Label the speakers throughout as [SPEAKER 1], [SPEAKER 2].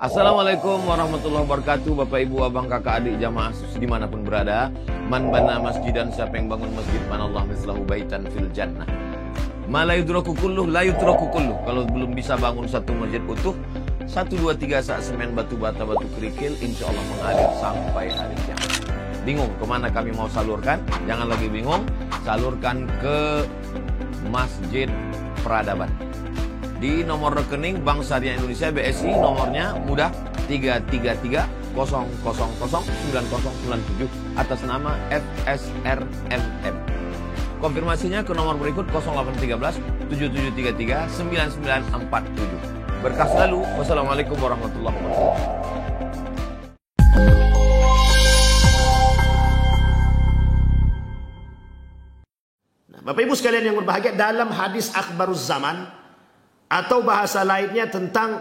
[SPEAKER 1] Assalamualaikum warahmatullahi wabarakatuh. Bapak ibu abang kakak adik jamaah dimanapun berada. Man bana masjidan, siapa yang bangun masjid, manallahu mislahu baitan fil jannah. Ma la yudraku kulluh, la yutraku kulluh. Kalau belum bisa bangun satu masjid utuh, 1, 2, 3 sak semen batu bata batu kerikil, insya Allah mengalir sampai hari kiamat. Bingung kemana kami mau salurkan? Jangan lagi bingung, salurkan ke Masjid Peradaban. Di nomor rekening Bank Syariah Indonesia BSI, nomornya mudah 33300009097 atas nama FSRMM. Konfirmasinya ke nomor berikut 0813 7733 9947. Berkah selalu. Wassalamualaikum warahmatullahi wabarakatuh.
[SPEAKER 2] Bapak Ibu sekalian yang berbahagia, dalam hadis akhbaruz zaman atau bahasa lainnya tentang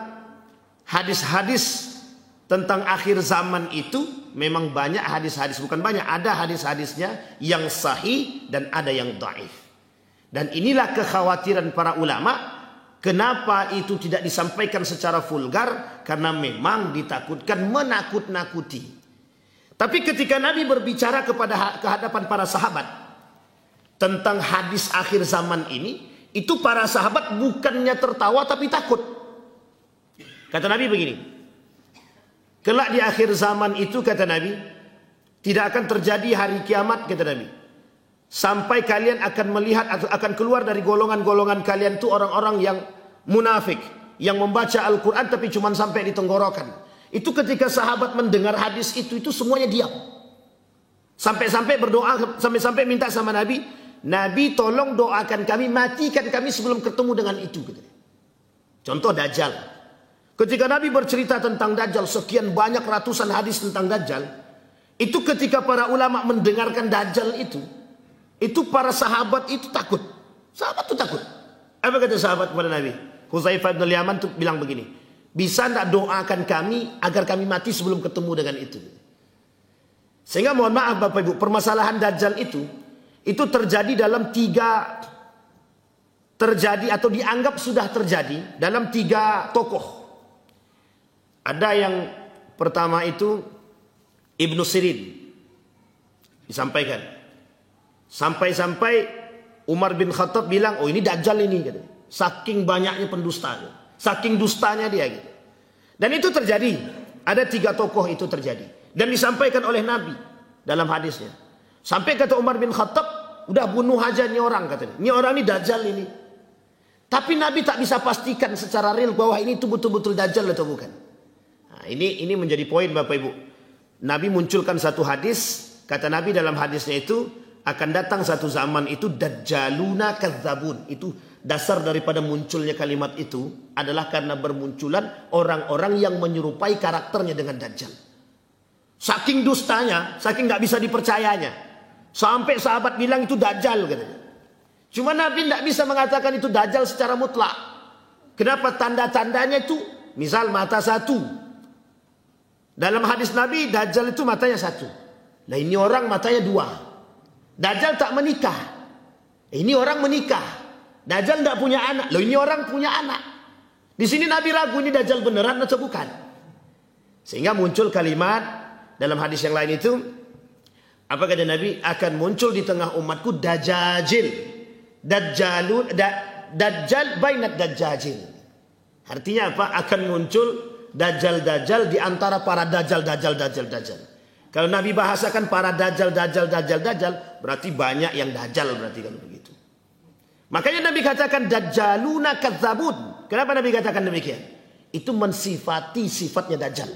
[SPEAKER 2] hadis-hadis tentang akhir zaman itu, memang banyak hadis-hadis, bukan banyak, ada hadis-hadisnya yang sahih dan ada yang dhaif. Dan inilah kekhawatiran para ulama, kenapa itu tidak disampaikan secara vulgar, karena memang ditakutkan menakut-nakuti. Tapi ketika Nabi berbicara ke hadapan para sahabat tentang hadis akhir zaman ini, itu para sahabat bukannya tertawa tapi takut. Kata Nabi begini, kelak di akhir zaman itu, kata Nabi, tidak akan terjadi hari kiamat, kata Nabi, sampai kalian akan melihat atau akan keluar dari golongan-golongan kalian itu orang-orang yang munafik, yang membaca Al-Quran tapi cuma sampai di tenggorokan. Itu ketika sahabat mendengar hadis itu semuanya diam. Sampai-sampai berdoa, sampai-sampai minta sama Nabi, Nabi tolong doakan kami, matikan kami sebelum ketemu dengan itu. Contoh Dajjal. Ketika Nabi bercerita tentang Dajjal, sekian banyak ratusan hadis tentang Dajjal, itu ketika para ulama mendengarkan Dajjal itu para sahabat itu takut. Sahabat itu takut. Apa kata sahabat kepada Nabi? Hudzaifah bin Yaman itu bilang begini, bisa tidak doakan kami agar kami mati sebelum ketemu dengan itu? Sehingga mohon maaf Bapak Ibu, permasalahan Dajjal itu terjadi dalam atau dianggap sudah terjadi dalam 3 tokoh. Ada yang pertama itu Ibnu Sirin, disampaikan. Sampai-sampai Umar bin Khattab bilang, oh ini Dajjal ini, gitu. Saking banyaknya pendusta, saking dustanya dia, gitu. Dan itu terjadi, ada 3 tokoh itu terjadi, dan disampaikan oleh Nabi dalam hadisnya. Sampai kata Umar bin Khattab, udah bunuh aja ini orang, katanya. Ini orang ini Dajjal ini. Tapi Nabi tak bisa pastikan secara real bahwa ini itu betul-betul Dajjal atau bukan. Nah, ini menjadi poin Bapak Ibu. Nabi munculkan satu hadis, kata Nabi dalam hadisnya itu, akan datang satu zaman itu Dajjaluna kadzabun. Itu dasar daripada munculnya kalimat itu adalah karena bermunculan orang-orang yang menyerupai karakternya dengan Dajjal. Saking dustanya, saking nggak bisa dipercayanya, sampai sahabat bilang itu Dajjal, katanya. Cuma Nabi tidak bisa mengatakan itu Dajjal secara mutlak. Kenapa? Tanda-tandanya itu, misal mata 1. Dalam hadis Nabi, Dajjal itu matanya 1. Nah ini orang matanya 2. Dajjal tak menikah. Ini orang menikah. Dajjal tidak punya anak. Loh ini orang punya anak. Di sini Nabi ragu ini Dajjal beneran atau bukan. Sehingga muncul kalimat dalam hadis yang lain itu, apa kata Nabi? Akan muncul di tengah umatku dajajil. Dajjal bainat dajajil. Artinya apa? Akan muncul dajjal-dajjal di antara para dajjal. Kalau Nabi bahasakan para dajjal, berarti banyak yang dajjal, berarti kalau begitu. Makanya Nabi katakan dajjaluna kadzabun. Kenapa Nabi katakan demikian? Itu mensifati sifatnya Dajjal.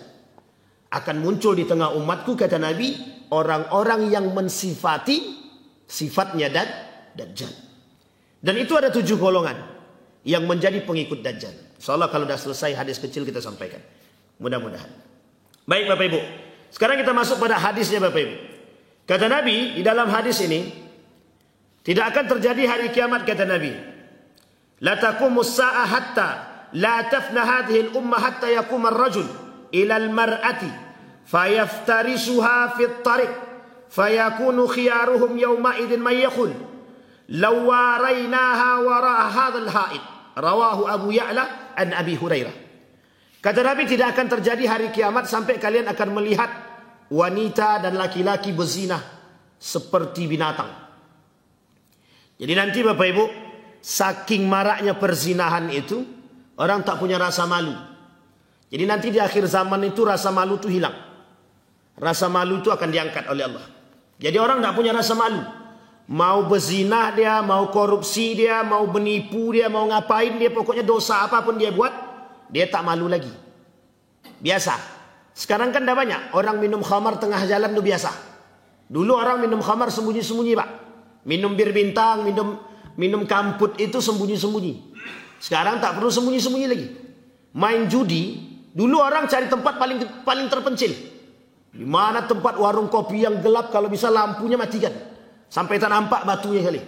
[SPEAKER 2] Akan muncul di tengah umatku, kata Nabi, orang-orang yang mensifati sifatnya Dajjal. Dan itu ada 7 golongan yang menjadi pengikut Dajjal. Insyaallah kalau sudah selesai hadis kecil kita sampaikan. Mudah-mudahan. Baik Bapak Ibu. Sekarang kita masuk pada hadisnya Bapak Ibu. Kata Nabi di dalam hadis ini, tidak akan terjadi hari kiamat, kata Nabi. La taqumus sa'ah hatta la tafna hadhihi al-ummah hatta yaquma ar-rajul ila al-mar'ati fayaftarisuha fi at-tariq fayakunu khiyaruhum yawma idin man yaqul law waraynaha wara hadha al-ha'id. Rawahu Abu Ya'la an Abi Hurairah. Kata Nabi, tidak akan terjadi hari kiamat sampai kalian akan melihat wanita dan laki-laki berzinah seperti binatang. Jadi nanti Bapak Ibu, saking maraknya perzinahan itu, orang tak punya rasa malu. Jadi nanti di akhir zaman itu rasa malu itu hilang. Rasa malu itu akan diangkat oleh Allah. Jadi orang tak punya rasa malu. Mau berzinah dia, mau korupsi dia, mau menipu dia, mau ngapain dia, pokoknya dosa apapun dia buat, dia tak malu lagi. Biasa. Sekarang kan dah banyak orang minum khamar tengah jalan itu biasa. Dulu orang minum khamar sembunyi-sembunyi, Pak. Minum bir bintang, minum kamput itu sembunyi-sembunyi. Sekarang tak perlu sembunyi-sembunyi lagi. Main judi, dulu orang cari tempat paling terpencil. Di mana tempat warung kopi yang gelap, kalau bisa lampunya matikan. Sampai tak nampak batunya kali.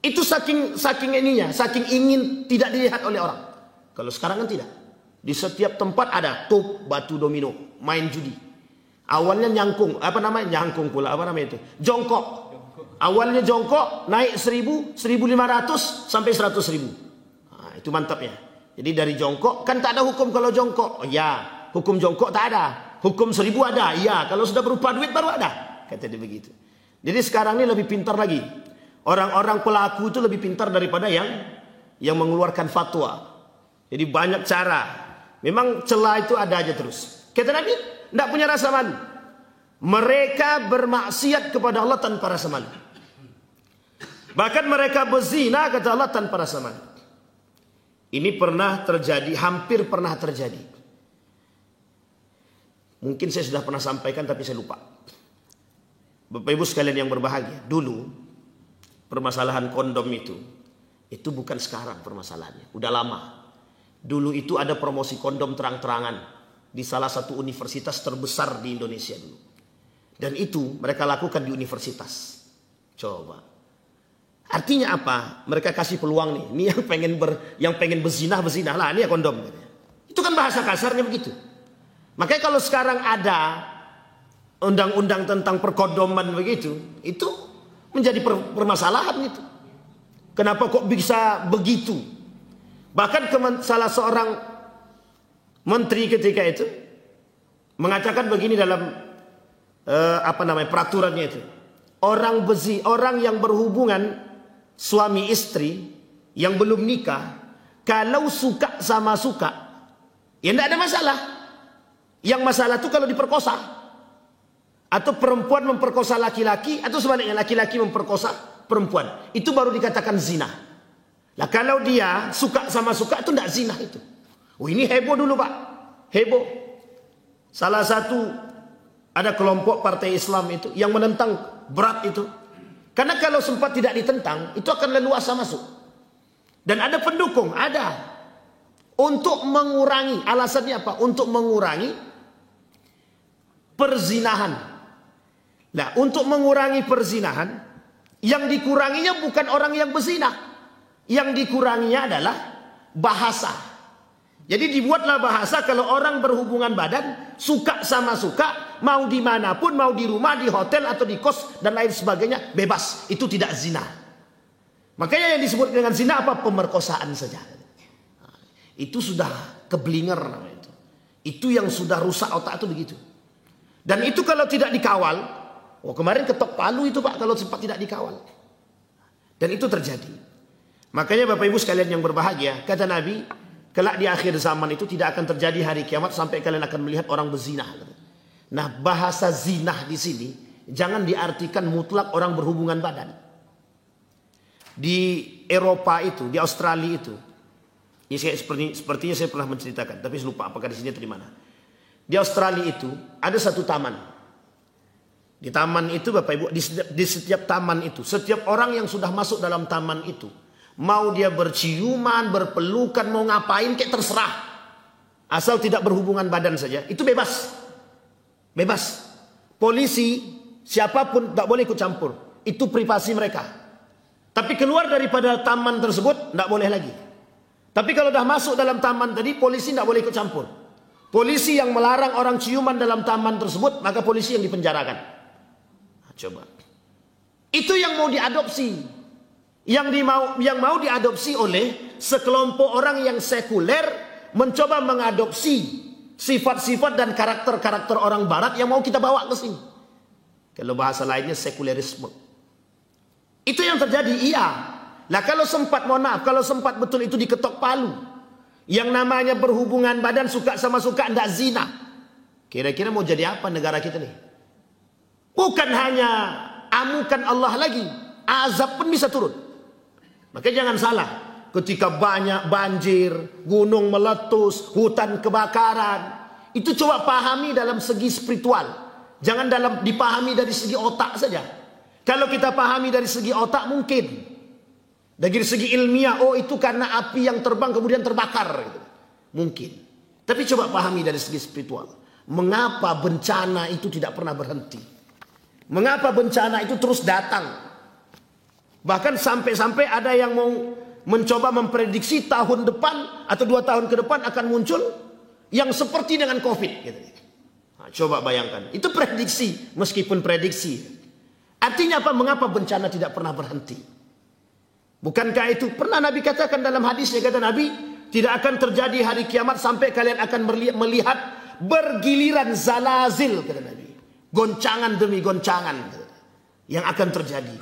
[SPEAKER 2] Itu saking ininya, saking ingin tidak dilihat oleh orang. Kalau sekarang kan tidak. Di setiap tempat ada top, batu domino, main judi. Awalnya nyangkung, nyangkung pula, itu? Jongkok. Awalnya jongkok, naik 1.000, 1.500 sampai 100.000. Nah, itu mantapnya. Jadi dari jongkok, kan tak ada hukum kalau jongkok. Oh ya, hukum jongkok tak ada. Hukum 1.000 ada. Ya, kalau sudah berupa duit baru ada. Kata dia begitu. Jadi sekarang ini lebih pintar lagi. Orang-orang pelaku itu lebih pintar daripada yang mengeluarkan fatwa. Jadi banyak cara. Memang celah itu ada aja terus. Kata Nabi, tidak punya rasa malu. Mereka bermaksiat kepada Allah tanpa rasa malu. Bahkan mereka berzina, kata Allah, tanpa rasa malu. Ini pernah terjadi, hampir pernah terjadi. Mungkin saya sudah pernah sampaikan tapi saya lupa. Bapak Ibu sekalian yang berbahagia, dulu permasalahan kondom itu bukan sekarang permasalahannya, udah lama. Dulu itu ada promosi kondom terang-terangan di salah satu universitas terbesar di Indonesia dulu. Dan itu mereka lakukan di universitas. Coba. Artinya apa? Mereka kasih peluang nih. Ini yang pengen berzinah lah, ini ya kondom. Itu kan bahasa kasarnya begitu. Makanya kalau sekarang ada undang-undang tentang perkondoman begitu, itu menjadi permasalahan itu. Kenapa kok bisa begitu? Bahkan salah seorang menteri ketika itu mengatakan begini dalam peraturannya itu. Orang yang berhubungan suami istri yang belum nikah, kalau suka sama suka, ya tidak ada masalah. Yang masalah itu kalau diperkosa, atau perempuan memperkosa laki-laki, atau sebaliknya laki-laki memperkosa perempuan, itu baru dikatakan zina. Nah kalau dia suka sama suka itu tidak zina itu. Oh ini heboh dulu Pak, heboh. Salah satu ada kelompok partai Islam itu yang menentang berat itu. Karena kalau sempat tidak ditentang, itu akan leluasa masuk. Dan ada pendukung, ada. Untuk mengurangi, alasannya apa? Untuk mengurangi perzinahan. Nah, untuk mengurangi perzinahan, yang dikuranginya bukan orang yang berzina. Yang dikuranginya adalah bahasa. Jadi dibuatlah bahasa kalau orang berhubungan badan, suka sama suka, mau dimanapun, mau di rumah, di hotel, atau di kos, dan lain sebagainya, bebas. Itu tidak zina. Makanya yang disebut dengan zina apa? Pemerkosaan saja. Itu sudah keblinger namanya itu. Itu yang sudah rusak otak itu begitu. Dan itu kalau tidak dikawal, kemarin ketok Palu itu Pak, kalau sempat tidak dikawal. Dan itu terjadi. Makanya Bapak Ibu sekalian yang berbahagia, kata Nabi, kelak di akhir zaman itu tidak akan terjadi hari kiamat sampai kalian akan melihat orang berzinah. Nah, bahasa zinah di sini jangan diartikan mutlak orang berhubungan badan. Di Eropa itu, di Australia itu, ini sepertinya saya pernah menceritakan, tapi saya lupa apakah di sini atau di mana. Di Australia itu ada satu taman. Di taman itu Bapak Ibu, di setiap taman itu, setiap orang yang sudah masuk dalam taman itu, mau dia berciuman, berpelukan, mau ngapain kayak terserah. Asal tidak berhubungan badan saja, itu bebas. Bebas. Polisi, siapapun tak boleh ikut campur. Itu privasi mereka. Tapi keluar daripada taman tersebut, tidak boleh lagi. Tapi kalau dah masuk dalam taman tadi, polisi tidak boleh ikut campur. Polisi yang melarang orang ciuman dalam taman tersebut, maka polisi yang dipenjarakan. Nah, coba. Itu yang mau diadopsi. Yang mau diadopsi oleh sekelompok orang yang sekuler, mencoba mengadopsi sifat-sifat dan karakter-karakter orang barat yang mau kita bawa ke sini. Kalau bahasa lainnya sekulerisme. Itu yang terjadi, iya. Nah kalau sempat, mohon maaf, kalau sempat betul itu diketok palu, yang namanya berhubungan badan suka sama suka, ndak zina, kira-kira mau jadi apa negara kita nih? Bukan hanya amukan Allah lagi, azab pun bisa turun. Makanya jangan salah, ketika banyak banjir, gunung meletus, hutan kebakaran, itu coba pahami dalam segi spiritual, jangan dipahami dari segi otak saja. Kalau kita pahami dari segi otak mungkin. Dari segi ilmiah, oh itu karena api yang terbang kemudian terbakar gitu. Mungkin. Tapi coba pahami dari segi spiritual. Mengapa bencana itu tidak pernah berhenti? Mengapa bencana itu terus datang? Bahkan sampai-sampai ada yang mau mencoba memprediksi tahun depan atau 2 tahun ke depan akan muncul yang seperti dengan COVID gitu. Nah, coba bayangkan. Itu prediksi, meskipun prediksi. Artinya apa? Mengapa bencana tidak pernah berhenti? Bukankah itu pernah Nabi katakan dalam hadisnya, kata Nabi, tidak akan terjadi hari kiamat sampai kalian akan melihat bergiliran zalazil, kata Nabi. Goncangan demi goncangan yang akan terjadi.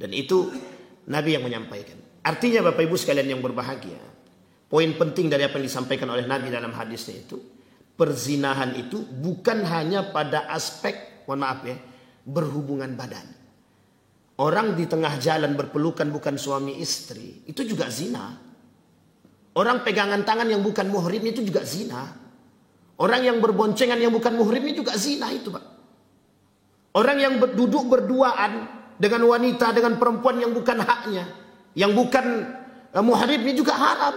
[SPEAKER 2] Dan itu Nabi yang menyampaikan. Artinya Bapak Ibu sekalian yang berbahagia, poin penting dari apa yang disampaikan oleh Nabi dalam hadisnya itu, perzinahan itu bukan hanya pada aspek, mohon maaf ya, berhubungan badan. Orang di tengah jalan berpelukan bukan suami istri, itu juga zina. Orang pegangan tangan yang bukan muhrim itu juga zina. Orang yang berboncengan yang bukan muhrim itu juga zina itu, Pak. Orang yang duduk berduaan dengan wanita, dengan perempuan yang bukan haknya, yang bukan muhrim ini juga haram,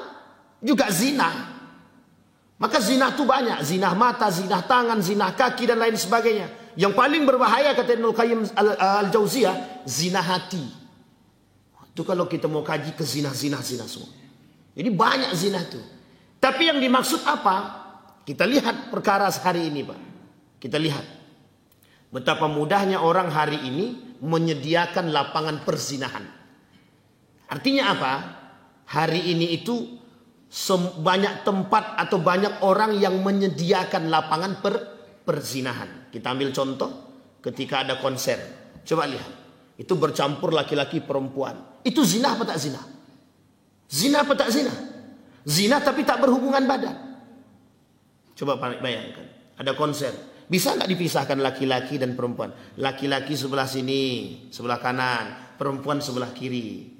[SPEAKER 2] juga zina. Maka zina itu banyak, zina mata, zina tangan, zina kaki dan lain sebagainya. Yang paling berbahaya kata Ibnu Qayyim al-Jauziyah, zina hati. Itu kalau kita mau kaji ke zina semua. Jadi banyak zina itu. Tapi yang dimaksud apa? Kita lihat perkara hari ini, Pak. Kita lihat betapa mudahnya orang hari ini menyediakan lapangan perzinahan. Artinya apa? Hari ini itu banyak tempat atau banyak orang yang menyediakan lapangan perzinahan. Kita ambil contoh ketika ada konser. Coba lihat. Itu bercampur laki-laki perempuan. Itu zina apa tak zina? Zina apa tak zina? Zina tapi tak berhubungan badan. Coba bayangkan. Ada konser. Bisa nggak dipisahkan laki-laki dan perempuan? Laki-laki sebelah sini, sebelah kanan. Perempuan sebelah kiri.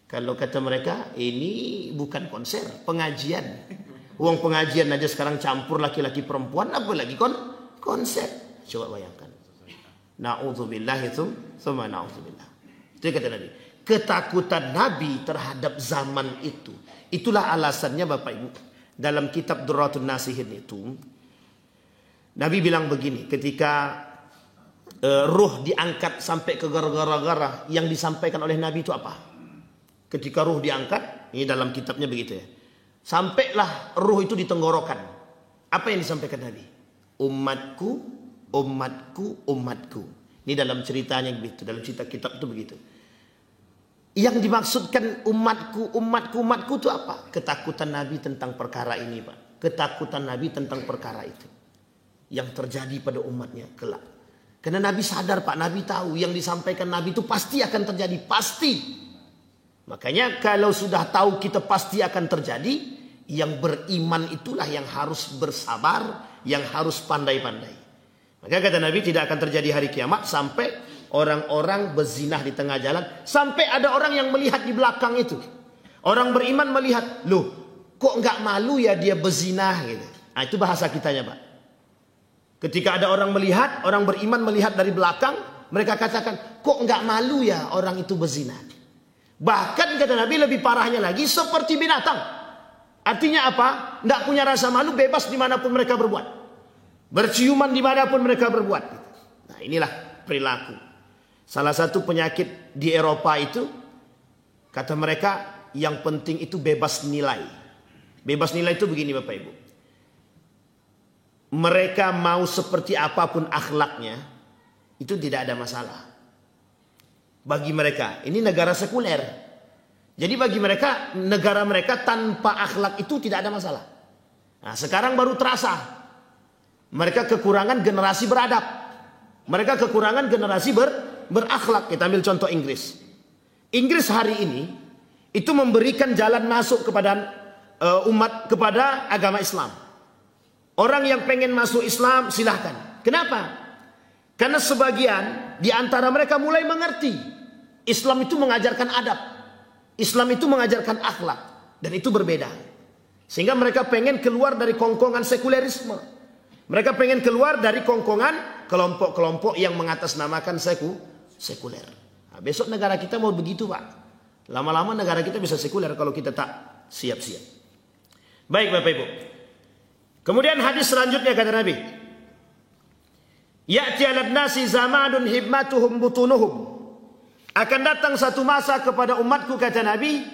[SPEAKER 2] Kalau kata mereka, ini bukan konser, pengajian. Uang pengajian aja sekarang campur laki-laki perempuan, apalagi konser. Coba bayangkan. Na'udzubillah itu, tsumma na'udzubillah. Itu kata Nabi. Ketakutan Nabi terhadap zaman itu. Itulah alasannya Bapak Ibu. Dalam kitab Durratun Nasihin itu, Nabi bilang begini, ketika ruh diangkat sampai ke gara-gara, yang disampaikan oleh Nabi itu apa? Ketika ruh diangkat, ini dalam kitabnya begitu ya. Sampailah ruh itu di tenggorokan. Apa yang disampaikan Nabi? Umatku, umatku, umatku. Ini dalam ceritanya begitu, dalam cerita kitab itu begitu. Yang dimaksudkan umatku, umatku, umatku itu apa? Ketakutan Nabi tentang perkara ini, Pak. Ketakutan Nabi tentang perkara itu. Yang terjadi pada umatnya kelak. Karena Nabi sadar, Pak, Nabi tahu yang disampaikan Nabi itu pasti akan terjadi, pasti. Makanya kalau sudah tahu kita pasti akan terjadi, yang beriman itulah yang harus bersabar, yang harus pandai-pandai. Maka kata Nabi, tidak akan terjadi hari kiamat sampai orang-orang berzinah di tengah jalan, sampai ada orang yang melihat di belakang itu. Orang beriman melihat, loh, kok nggak malu ya dia berzinah gitu. Nah, itu bahasa kitanya, Pak. Ketika ada orang melihat, orang beriman melihat dari belakang, mereka katakan, kok nggak malu ya orang itu berzinah. Bahkan kata Nabi lebih parahnya lagi, seperti binatang. Artinya apa? Nggak punya rasa malu, bebas dimanapun mereka berbuat. Berciuman dimanapun mereka berbuat. Nah, inilah perilaku. Salah satu penyakit di Eropa itu, kata mereka, yang penting itu bebas nilai. Bebas nilai itu begini Bapak Ibu. Mereka mau seperti apapun akhlaknya, itu tidak ada masalah. Bagi mereka, ini negara sekuler. Jadi bagi mereka, negara mereka tanpa akhlak itu tidak ada masalah. Nah, sekarang baru terasa. Mereka kekurangan generasi beradab. Mereka kekurangan generasi berakhlak. Kita ambil contoh Inggris. Inggris hari ini itu memberikan jalan masuk kepada umat, kepada agama Islam. Orang yang pengen masuk Islam silahkan. Kenapa? Karena sebagian di antara mereka mulai mengerti Islam itu mengajarkan adab, Islam itu mengajarkan akhlak, dan itu berbeda. Sehingga mereka pengen keluar dari kongkongan sekulerisme. Mereka pengen keluar dari kongkongan kelompok-kelompok yang mengatasnamakan sekuler. Nah, besok negara kita mau begitu, Pak. Lama-lama negara kita bisa sekuler kalau kita tak siap-siap. Baik Bapak Ibu. Kemudian hadis selanjutnya kata Nabi, ya'ti 'alan nasi zamanun himmatuhum butunuhum. Akan datang satu masa kepada umatku kata Nabi,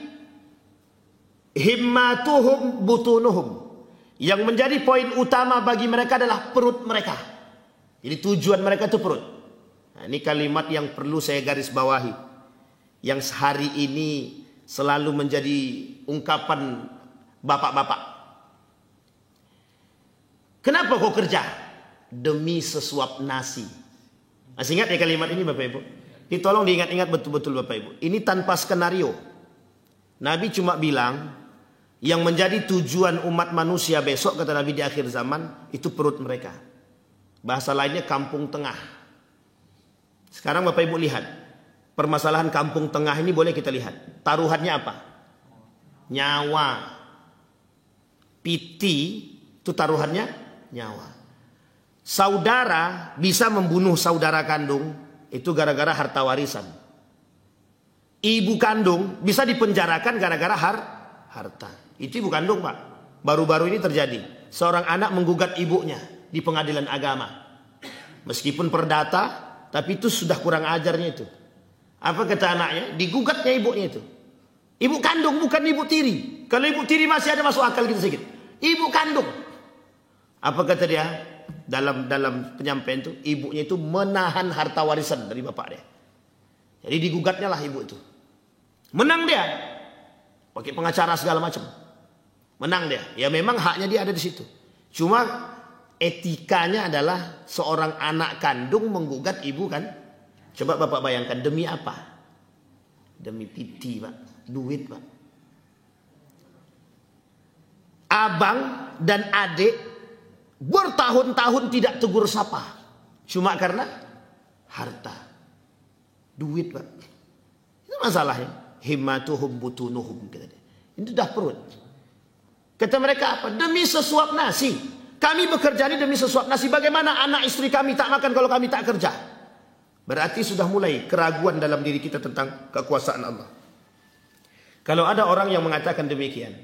[SPEAKER 2] himmatuhum butunuhum. Yang menjadi poin utama bagi mereka adalah perut mereka. Jadi tujuan mereka itu perut. Nah, ini kalimat yang perlu saya garis bawahi, yang hari ini selalu menjadi ungkapan bapak-bapak. Kenapa kau kerja? Demi sesuap nasi. Masih ingat ya kalimat ini Bapak Ibu? Ini tolong diingat-ingat betul-betul Bapak Ibu. Ini tanpa skenario. Nabi cuma bilang, yang menjadi tujuan umat manusia besok kata Nabi di akhir zaman itu perut mereka. Bahasa lainnya kampung tengah. Sekarang Bapak Ibu lihat, permasalahan kampung tengah ini boleh kita lihat. Taruhannya apa? Nyawa. Piti itu taruhannya nyawa. Saudara bisa membunuh saudara kandung itu gara-gara harta warisan. Ibu kandung bisa dipenjarakan gara-gara harta. Itu ibu kandung, Pak. Baru-baru ini terjadi. Seorang anak menggugat ibunya di pengadilan agama. Meskipun perdata, tapi itu sudah kurang ajarnya itu. Apa kata anaknya? Digugatnya ibunya itu. Ibu kandung bukan ibu tiri. Kalau ibu tiri masih ada masuk akal kita sedikit. Ibu kandung. Apa kata dia? Dalam penyampaian itu, ibunya itu menahan harta warisan dari bapak dia. Jadi digugatnya lah ibu itu. Menang dia. Pakai pengacara segala macam. Menang dia. Ya memang haknya dia ada di situ. Cuma etikanya adalah seorang anak kandung menggugat ibu kan. Coba bapak bayangkan demi apa? Demi piti, Pak. Duit, Pak. Abang dan adik bertahun-tahun tidak tegur sapa. Cuma karena harta. Duit, Pak. Itu masalahnya. Himmatuhum butunuhum. Ini sudah perut. Kata mereka apa? Demi sesuap nasi. Kami bekerja ini demi sesuap nasi. Bagaimana anak istri kami tak makan kalau kami tak kerja? Berarti sudah mulai keraguan dalam diri kita tentang kekuasaan Allah. Kalau ada orang yang mengatakan demikian,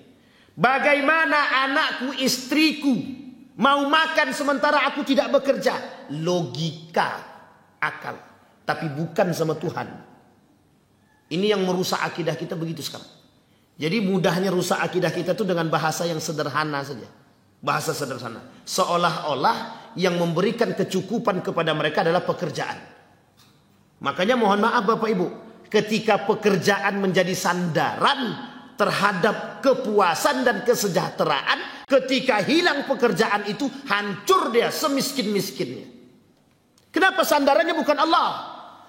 [SPEAKER 2] bagaimana anakku, istriku mau makan sementara aku tidak bekerja? Logika, akal. Tapi bukan sama Tuhan. Ini yang merusak akidah kita begitu sekarang. Jadi mudahnya rusak akidah kita itu dengan bahasa yang sederhana saja. Bahasa sederhana. Seolah-olah yang memberikan kecukupan kepada mereka adalah pekerjaan. Makanya mohon maaf Bapak Ibu, ketika pekerjaan menjadi sandaran terhadap kepuasan dan kesejahteraan, ketika hilang pekerjaan itu hancur dia semiskin-miskinnya. Kenapa sandarannya bukan Allah?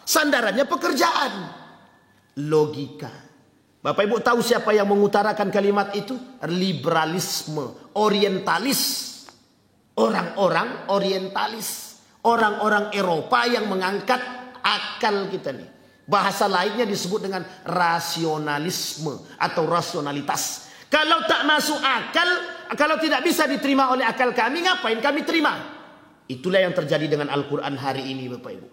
[SPEAKER 2] Sandarannya pekerjaan. Logika. Bapak Ibu tahu siapa yang mengutarakan kalimat itu? Liberalisme, orientalis. Orang-orang orientalis. Orang-orang Eropa yang mengangkat akal kita nih. Bahasa lainnya disebut dengan rasionalisme atau rasionalitas. Kalau tak masuk akal, kalau tidak bisa diterima oleh akal kami, ngapain kami terima? Itulah yang terjadi dengan Al-Quran hari ini Bapak Ibu.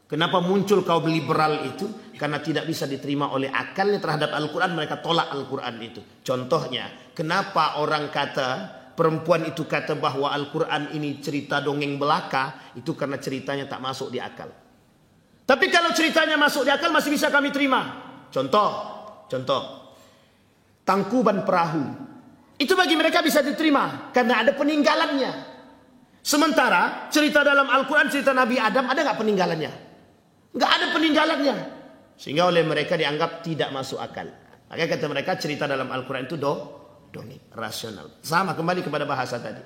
[SPEAKER 2] Kenapa muncul kaum liberal itu? Karena tidak bisa diterima oleh akalnya terhadap Al-Quran, mereka tolak Al-Quran itu. Contohnya, kenapa orang kata, perempuan itu kata bahwa Al-Quran ini cerita dongeng belaka, itu karena ceritanya tak masuk di akal. Tapi kalau ceritanya masuk di akal masih bisa kami terima. Contoh, tangkuban perahu. Itu bagi mereka bisa diterima karena ada peninggalannya. Sementara cerita dalam Al-Quran, cerita Nabi Adam, ada nggak peninggalannya? Nggak ada peninggalannya. Sehingga oleh mereka dianggap tidak masuk akal. Makanya kata mereka cerita dalam Al-Quran itu dongeng, rasional. Sama kembali kepada bahasa tadi.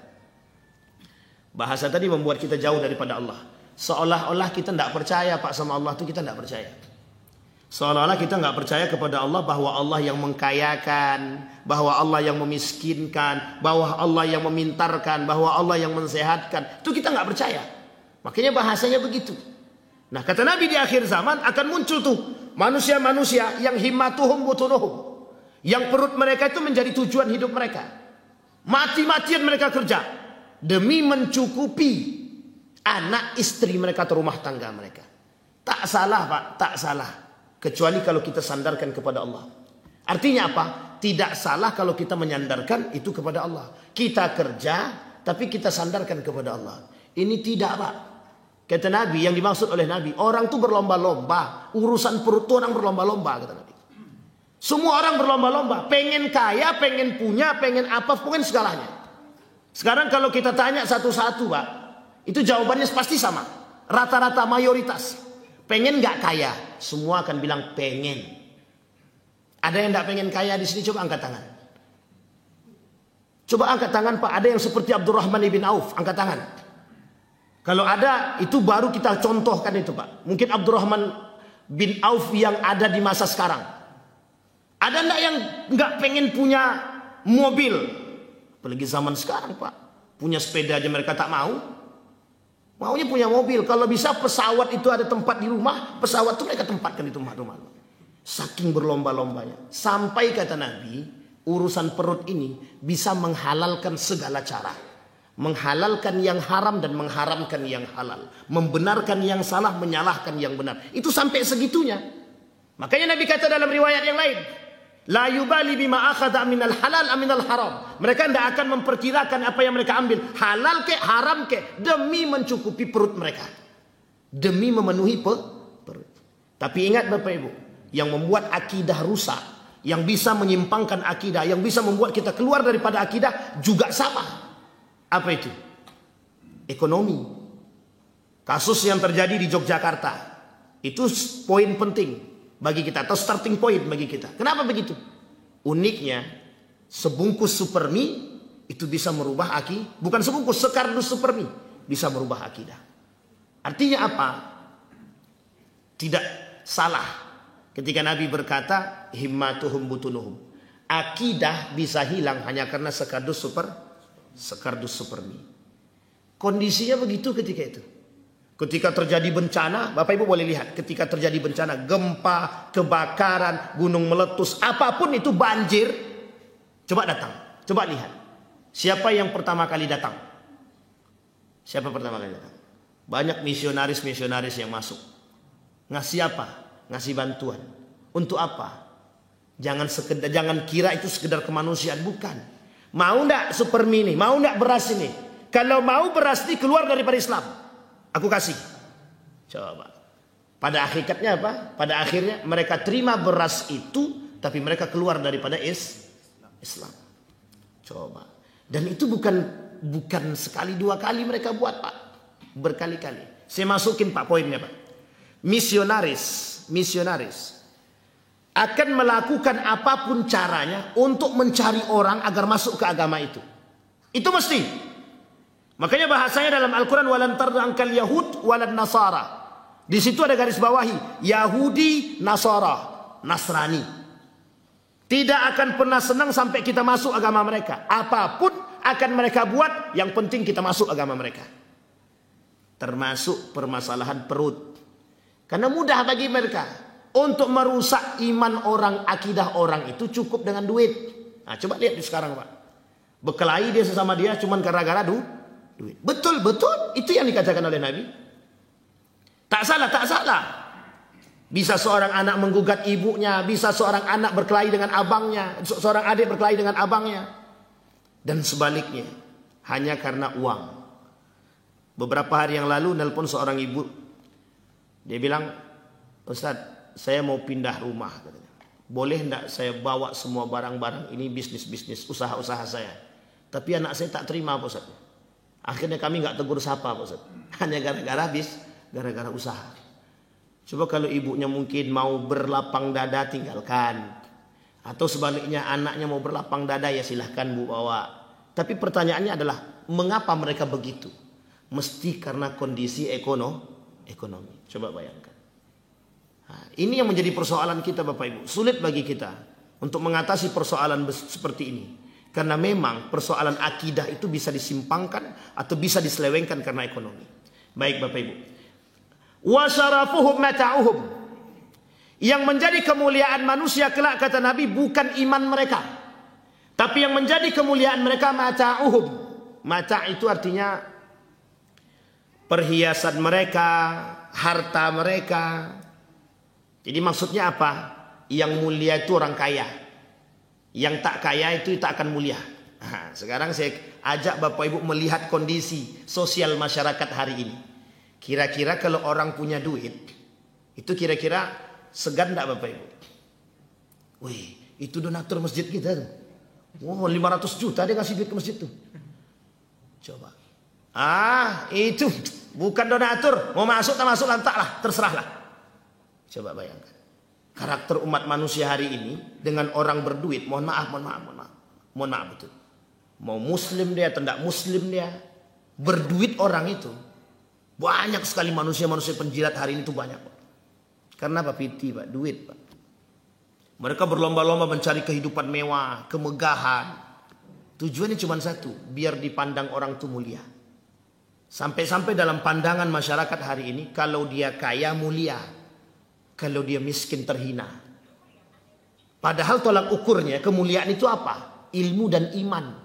[SPEAKER 2] Bahasa tadi membuat kita jauh daripada Allah. Seolah-olah kita tidak percaya Pak sama Allah itu kita tidak percaya. Seolah-olah kita nggak percaya kepada Allah bahwa Allah yang mengkayakan, bahwa Allah yang memiskinkan, bahwa Allah yang memintarkan, bahwa Allah yang mensehatkan. Itu kita nggak percaya. Makanya bahasanya begitu. Nah kata Nabi di akhir zaman akan muncul tuh manusia-manusia yang himmatuhum butunuhum, yang perut mereka itu menjadi tujuan hidup mereka. Mati-matian mereka kerja demi mencukupi anak istri mereka atau rumah tangga mereka. Tak salah Pak, tak salah. Kecuali kalau kita sandarkan kepada Allah. Artinya apa? Tidak salah kalau kita menyandarkan itu kepada Allah. Kita kerja tapi kita sandarkan kepada Allah. Ini tidak Pak. Kata Nabi, yang dimaksud oleh Nabi, orang itu berlomba-lomba. Urusan perut itu orang berlomba-lomba kata Nabi. Semua orang berlomba-lomba. Pengen kaya, pengen punya, pengen apa, pengen segalanya. Sekarang kalau kita tanya satu-satu Pak, itu jawabannya pasti sama. Rata-rata mayoritas. Pengen nggak kaya? Semua akan bilang pengen. Ada yang nggak pengen kaya di sini? Coba angkat tangan. Coba angkat tangan Pak. Ada yang seperti Abdurrahman ibn Auf? Angkat tangan. Kalau ada, itu baru kita contohkan itu Pak. Mungkin Abdurrahman bin Auf yang ada di masa sekarang. Ada nggak yang nggak pengen punya mobil? Apalagi zaman sekarang Pak. Punya sepeda aja mereka tak mau. Maunya punya mobil. Kalau bisa pesawat itu ada tempat di rumah, pesawat itu mereka tempatkan di rumah-rumah. Saking berlomba-lombanya. Sampai kata Nabi, urusan perut ini bisa menghalalkan segala cara. Menghalalkan yang haram dan mengharamkan yang halal. Membenarkan yang salah, menyalahkan yang benar. Itu sampai segitunya. Makanya Nabi kata dalam riwayat yang lain, la yubali bima akhadha minal halal aminal haram. Mereka tidak akan memperkirakan apa yang mereka ambil, halal ke haram ke, demi mencukupi perut mereka, demi memenuhi perut. Tapi ingat Bapak Ibu, yang membuat akidah rusak, yang bisa menyimpangkan akidah, yang bisa membuat kita keluar daripada akidah juga sama. Apa itu? Ekonomi. Kasus yang terjadi di Yogyakarta itu poin penting bagi kita, atau starting point bagi kita. Kenapa begitu? Uniknya, sebungkus supermi itu bisa merubah akidah. Bukan sebungkus, sekardus supermi bisa merubah akidah. Artinya apa? Tidak salah ketika Nabi berkata himmatuhum butunuhum. Akidah bisa hilang hanya karena sekardus supermi. Kondisinya begitu ketika itu. Ketika terjadi bencana, Bapak Ibu boleh lihat, ketika terjadi bencana, gempa, kebakaran, gunung meletus, apapun itu, banjir, coba datang, coba lihat. Siapa yang pertama kali datang? Siapa pertama kali datang? Banyak misionaris-misionaris yang masuk. Ngasih apa? Ngasih bantuan. Untuk apa? Jangan kira itu sekedar kemanusiaan, bukan. Mau ndak supermi ini? Mau ndak beras ini? Kalau mau beras ini keluar daripada Islam, aku kasih. Coba. Pada hakikatnya apa? Pada akhirnya mereka terima beras itu, tapi mereka keluar daripada Islam. Coba. Dan itu bukan sekali dua kali mereka buat Pak. Berkali-kali. Saya masukin Pak poinnya Pak. Misionaris akan melakukan apapun caranya untuk mencari orang agar masuk ke agama itu. Itu mesti. Makanya bahasanya dalam Al-Quran, walan tarda ankal yahud walan nasara. Di situ ada garis bawahi, Yahudi, Nasara, Nasrani. Tidak akan pernah senang sampai kita masuk agama mereka. Apapun akan mereka buat, yang penting kita masuk agama mereka. Termasuk permasalahan perut. Karena mudah bagi mereka untuk merusak iman orang, akidah orang itu cukup dengan duit. Nah, coba lihat di sekarang Pak. Berkelahi dia sesama dia cuman gara-gara duit. Betul, itu yang dikatakan oleh Nabi. Tak salah. Bisa seorang anak menggugat ibunya, bisa seorang anak berkelahi dengan abangnya, seorang adik berkelahi dengan abangnya. Dan sebaliknya, hanya karena uang. Beberapa hari yang lalu nelpon seorang ibu. Dia bilang, Ustaz, saya mau pindah rumah. Boleh enggak saya bawa semua barang-barang ini, bisnis-bisnis, usaha-usaha saya. Tapi anak saya tak terima Pak Ustaz. Akhirnya kami enggak tegur sapa Pak Ustaz. Hanya gara-gara usaha. Coba kalau ibunya mungkin mau berlapang dada, tinggalkan. Atau sebaliknya anaknya mau berlapang dada, ya silahkan Bu bawa. Tapi pertanyaannya adalah mengapa mereka begitu? Mesti karena kondisi ekonomi. Coba bayangkan. Nah, ini yang menjadi persoalan kita Bapak Ibu. Sulit bagi kita untuk mengatasi persoalan seperti ini. Karena memang persoalan akidah itu bisa disimpangkan atau bisa diselewengkan karena ekonomi. Baik Bapak Ibu. Wa syarafuhum mata'uhum. Yang menjadi kemuliaan manusia kelak kata Nabi bukan iman mereka. Tapi yang menjadi kemuliaan mereka mata'uhum. Mata' itu artinya perhiasan mereka, harta mereka. Jadi maksudnya apa? Yang mulia itu orang kaya. Yang tak kaya itu tak akan mulia. Nah, sekarang saya ajak Bapak Ibu melihat kondisi sosial masyarakat hari ini. Kira-kira kalau orang punya duit, itu kira-kira segan enggak Bapak Ibu? Wih, itu donatur masjid kita tuh. Wow, 500 juta dia kasih duit ke masjid tuh. Coba. Itu bukan donatur. Mau masuk tak masuk lantaklah, terserahlah. Coba bayangkan. Karakter umat manusia hari ini dengan orang berduit, mohon maaf betul. Mau muslim dia atau tidak muslim dia, berduit orang itu. Banyak sekali manusia-manusia penjilat hari ini tuh banyak. Karena apa? Piti Pak, duit Pak. Mereka berlomba-lomba mencari kehidupan mewah, kemegahan. Tujuannya cuma satu, biar dipandang orang itu mulia. Sampai-sampai dalam pandangan masyarakat hari ini, kalau dia kaya mulia, kalau dia miskin terhina. Padahal tolak ukurnya kemuliaan itu apa? Ilmu dan iman.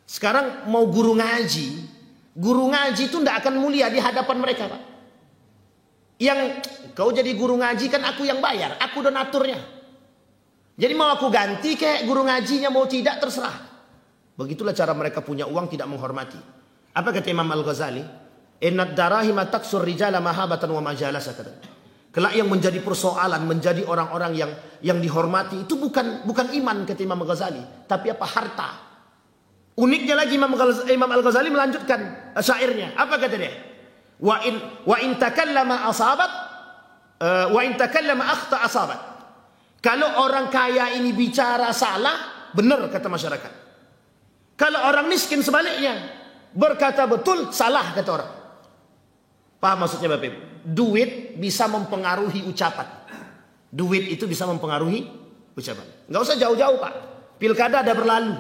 [SPEAKER 2] Sekarang mau guru ngaji itu tidak akan mulia di hadapan mereka Pak. Yang kau jadi guru ngaji kan aku yang bayar, aku donaturnya. Jadi mau aku ganti kayak guru ngajinya mau tidak terserah. Begitulah cara mereka punya uang tidak menghormati. Apa kata Imam Al-Ghazali? Innad darahima taksur rijala mahabatan wa majalasa. Kelak yang menjadi persoalan, menjadi orang-orang yang dihormati itu bukan iman kata Imam Al-Ghazali, tapi apa? Harta. Uniknya lagi Imam Al-Ghazali melanjutkan syairnya. Apa kata dia? Wa in takallama asabat wa in takallama akhta asabat. Kalau orang kaya ini bicara salah, benar kata masyarakat. Kalau orang miskin sebaliknya, berkata betul, salah kata orang. Paham maksudnya Bapak Ibu? Duit bisa mempengaruhi ucapan. Duit itu bisa mempengaruhi ucapan. Nggak usah jauh-jauh Pak. Pilkada ada berlalu.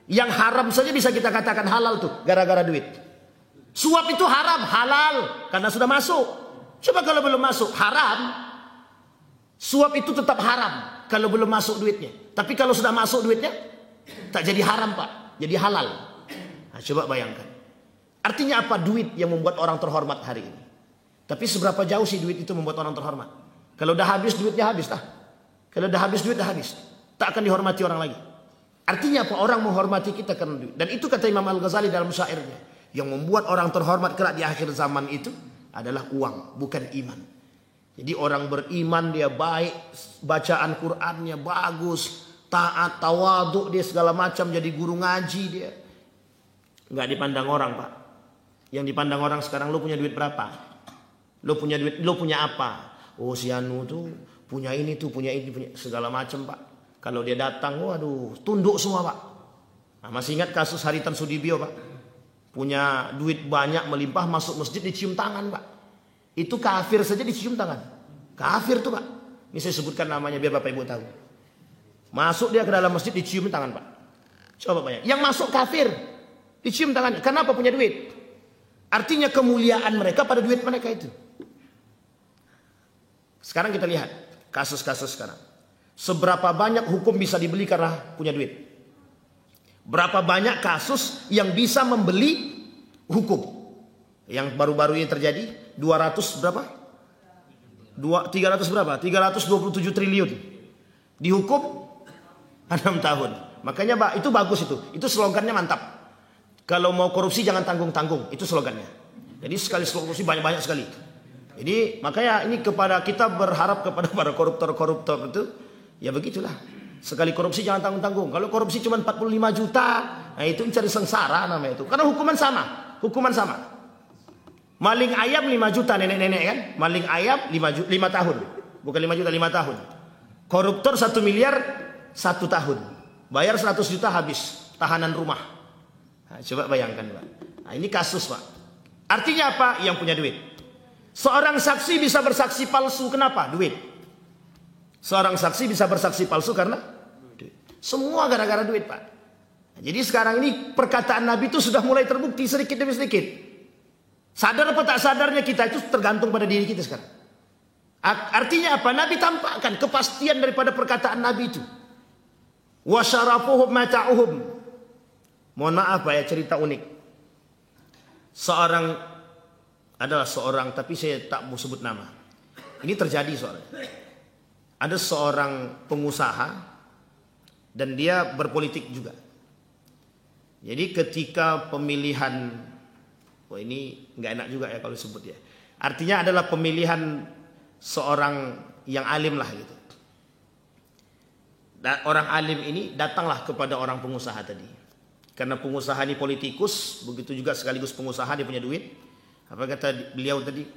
[SPEAKER 2] Yang haram saja bisa kita katakan halal tuh, gara-gara duit. Suap itu haram, halal, karena sudah masuk. Coba kalau belum masuk, haram. Suap itu tetap haram kalau belum masuk duitnya. Tapi kalau sudah masuk duitnya, tak jadi haram Pak, jadi halal. Nah, coba bayangkan. Artinya apa? Duit yang membuat orang terhormat hari ini. Tapi seberapa jauh sih duit itu membuat orang terhormat? Kalau udah habis duitnya habis lah. Kalau udah habis duit dah habis. Tak akan dihormati orang lagi. Artinya apa? Orang menghormati kita karena duit. Dan itu kata Imam Al-Ghazali dalam syairnya. Yang membuat orang terhormat kelak di akhir zaman itu adalah uang, bukan iman. Jadi orang beriman dia baik, bacaan Qur'annya bagus, taat, tawaduk dia segala macam, jadi guru ngaji dia. Enggak dipandang orang Pak. Yang dipandang orang sekarang, lo punya duit berapa? Lo punya duit, lo punya apa? Oh si Anu tuh punya ini tuh, punya ini, punya segala macam Pak. Kalau dia datang, waduh, tunduk semua Pak. Nah, masih ingat kasus Haritan Sudibyo Pak? Punya duit banyak melimpah, masuk masjid dicium tangan Pak. Itu kafir saja dicium tangan. Kafir tuh Pak. Ini saya sebutkan namanya biar Bapak Ibu tahu. Masuk dia ke dalam masjid dicium tangan Pak. Coba banyak. Yang masuk kafir dicium tangannya. Kenapa? Punya duit. Artinya kemuliaan mereka pada duit mereka itu. Sekarang kita lihat kasus-kasus sekarang. Seberapa banyak hukum bisa dibeli karena punya duit. Berapa banyak kasus yang bisa membeli hukum. Yang baru-baru ini terjadi 200 berapa? 300 berapa? 327 triliun. Dihukum 6 tahun. Makanya Pak, itu bagus itu. Itu slogannya mantap. Kalau mau korupsi jangan tanggung-tanggung. Itu slogannya. Jadi sekali korupsi banyak-banyak sekali. Jadi makanya ini kepada kita berharap kepada para koruptor-koruptor itu. Ya begitulah. Sekali korupsi jangan tanggung-tanggung. Kalau korupsi cuma 45 juta. Nah itu cari sengsara namanya itu. Karena hukuman sama. Hukuman sama. Maling ayam 5 juta nenek-nenek kan. Maling ayam 5 tahun. Bukan 5 juta, 5 tahun. Koruptor 1 miliar 1 tahun. Bayar 100 juta habis tahanan rumah. Nah, coba bayangkan Pak. Nah, ini kasus Pak. Artinya apa? Yang punya duit. Seorang saksi bisa bersaksi palsu. Kenapa? Duit. Seorang saksi bisa bersaksi palsu karena duit. Semua gara-gara duit Pak. Nah, jadi sekarang ini perkataan Nabi itu sudah mulai terbukti sedikit demi sedikit. Sadar apa tak sadarnya kita itu tergantung pada diri kita sekarang. Artinya apa? Nabi tampakkan kepastian daripada perkataan Nabi itu. Wa syarafuhum mata'uhum. Mohon maaf Pak ya, cerita unik. Adalah seorang, tapi saya tak mau sebut nama. Ini terjadi soalnya. Ada seorang pengusaha dan dia berpolitik juga. Jadi ketika pemilihan, wah ini nggak enak juga ya kalau disebut ya. Artinya adalah pemilihan seorang yang alim lah gitu. Dan orang alim ini datanglah kepada orang pengusaha tadi. Karena pengusaha ini politikus, begitu juga sekaligus pengusaha, dia punya duit. Apa kata beliau tadi?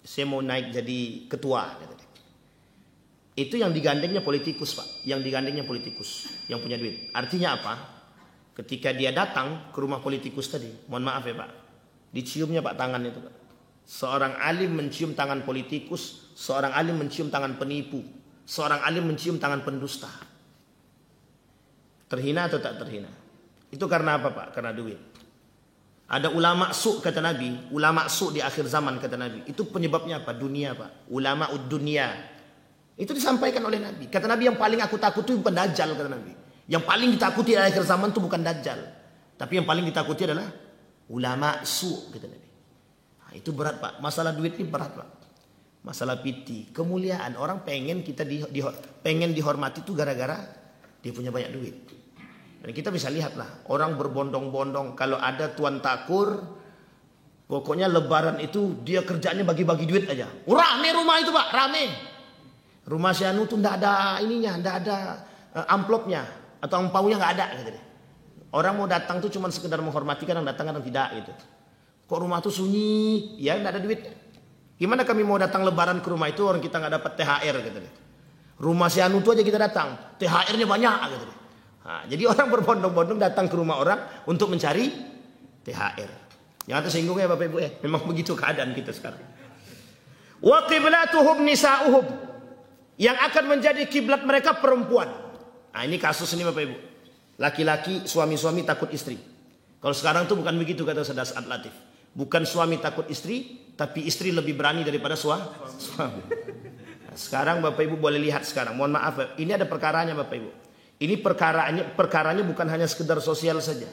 [SPEAKER 2] Saya mau naik jadi ketua. Itu yang digandengnya politikus Pak. Yang digandengnya politikus yang punya duit. Artinya apa? Ketika dia datang ke rumah politikus tadi, mohon maaf ya Pak, diciumnya Pak tangan itu Pak. Seorang alim mencium tangan politikus, seorang alim mencium tangan penipu, seorang alim mencium tangan pendusta. Terhina atau tak terhina? Itu karena apa Pak? Karena duit. Ada ulama su' kata Nabi, ulama su' di akhir zaman kata Nabi. Itu penyebabnya apa? Dunia Pak. Ulama dunia. Itu disampaikan oleh Nabi. Kata Nabi yang paling aku takut itu bukan Dajjal kata Nabi. Yang paling ditakuti di akhir zaman itu bukan Dajjal. Tapi yang paling ditakuti adalah ulama su' kata Nabi. Nah, itu berat Pak. Masalah duit ini berat Pak. Masalah piti, kemuliaan. Orang pengen kita pengen dihormati itu gara-gara dia punya banyak duit. Dan kita bisa lihatlah orang berbondong-bondong kalau ada tuan takur, pokoknya lebaran itu dia kerjanya bagi-bagi duit aja. Rame rumah itu Pak, rame. Rumah si Anu tuh ndak ada ininya, ndak ada amplopnya atau angpaunya nggak ada gitu deh. Orang mau datang tuh cuma sekedar menghormati, kadang datang kadang tidak gitu. Kok rumah tuh sunyi, ya ndak ada duit. Gimana kami mau datang lebaran ke rumah itu orang kita nggak dapat THR gitu deh. Rumah si Anu tuh aja kita datang, THR-nya banyak gitu deh. Nah, jadi orang berbondong-bondong datang ke rumah orang untuk mencari THR. Jangan tersinggung ya Bapak Ibu ya. Memang begitu keadaan kita sekarang. Wa qiblatuhum nisa'uhum. Yang akan menjadi kiblat mereka perempuan. Nah, ini kasus ini Bapak Ibu. Laki-laki, suami-suami takut istri. Kalau sekarang tuh bukan begitu kata Saudara Saad Latif. Bukan suami takut istri, tapi istri lebih berani daripada suami. Nah, sekarang Bapak Ibu boleh lihat sekarang. Mohon maaf, ini ada perkaranya Bapak Ibu. Ini perkaranya bukan hanya sekedar sosial saja.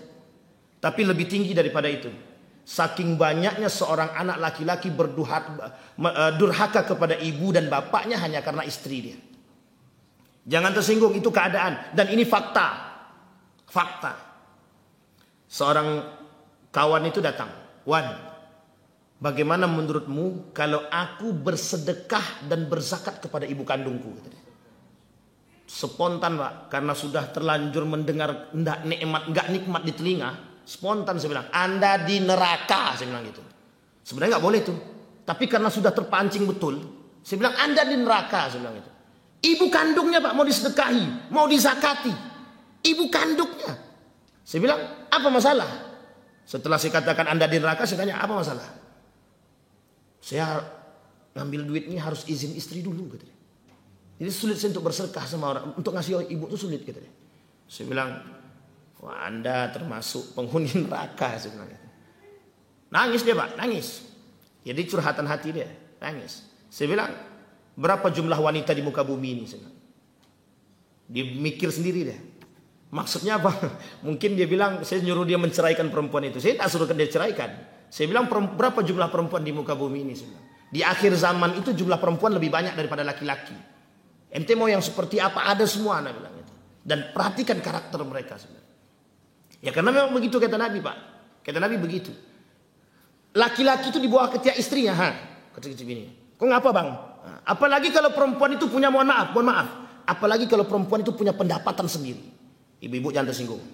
[SPEAKER 2] Tapi lebih tinggi daripada itu. Saking banyaknya seorang anak laki-laki durhaka kepada ibu dan bapaknya hanya karena istri dia. Jangan tersinggung, itu keadaan. Dan ini fakta. Fakta. Seorang kawan itu datang. Wan, bagaimana menurutmu kalau aku bersedekah dan berzakat kepada ibu kandungku? Spontan Pak, karena sudah terlanjur mendengar nggak nikmat di telinga, spontan saya bilang, Anda di neraka, saya bilang gitu. Sebenarnya nggak boleh tuh, tapi karena sudah terpancing betul, saya bilang Anda di neraka, saya bilang gitu. Ibu kandungnya Pak mau disedekahi, mau dizakati, ibu kandungnya. Saya bilang apa masalah? Setelah saya katakan Anda di neraka, saya tanya apa masalah? Saya ngambil duit ini harus izin istri dulu, gitu. Jadi sulit saya untuk bersedekah sama orang, untuk ngasih ibu itu sulit gitu. Saya bilang, wah Anda termasuk penghuni neraka. Saya bilang. Nangis dia Pak, nangis. Jadi curhatan hati dia, nangis. Saya bilang, berapa jumlah wanita di muka bumi ini? Saya bilang. Dia mikir sendiri dia. Maksudnya apa? Mungkin dia bilang, saya nyuruh dia menceraikan perempuan itu. Saya tak suruh dia ceraikan. Saya bilang, berapa jumlah perempuan di muka bumi ini? Saya bilang. Di akhir zaman itu jumlah perempuan lebih banyak daripada laki-laki. Ente mau yang seperti apa? Ada semua, Nabi bilang itu. Dan perhatikan karakter mereka sebenarnya. Ya karena memang begitu kata Nabi Pak. Kata Nabi begitu. Laki-laki itu di bawah ketiak istrinya, kata-kata ini. Kok ngapa Bang? Apalagi kalau perempuan itu punya mohon maaf. Apalagi kalau perempuan itu punya pendapatan sendiri. Ibu-ibu jangan tersinggung.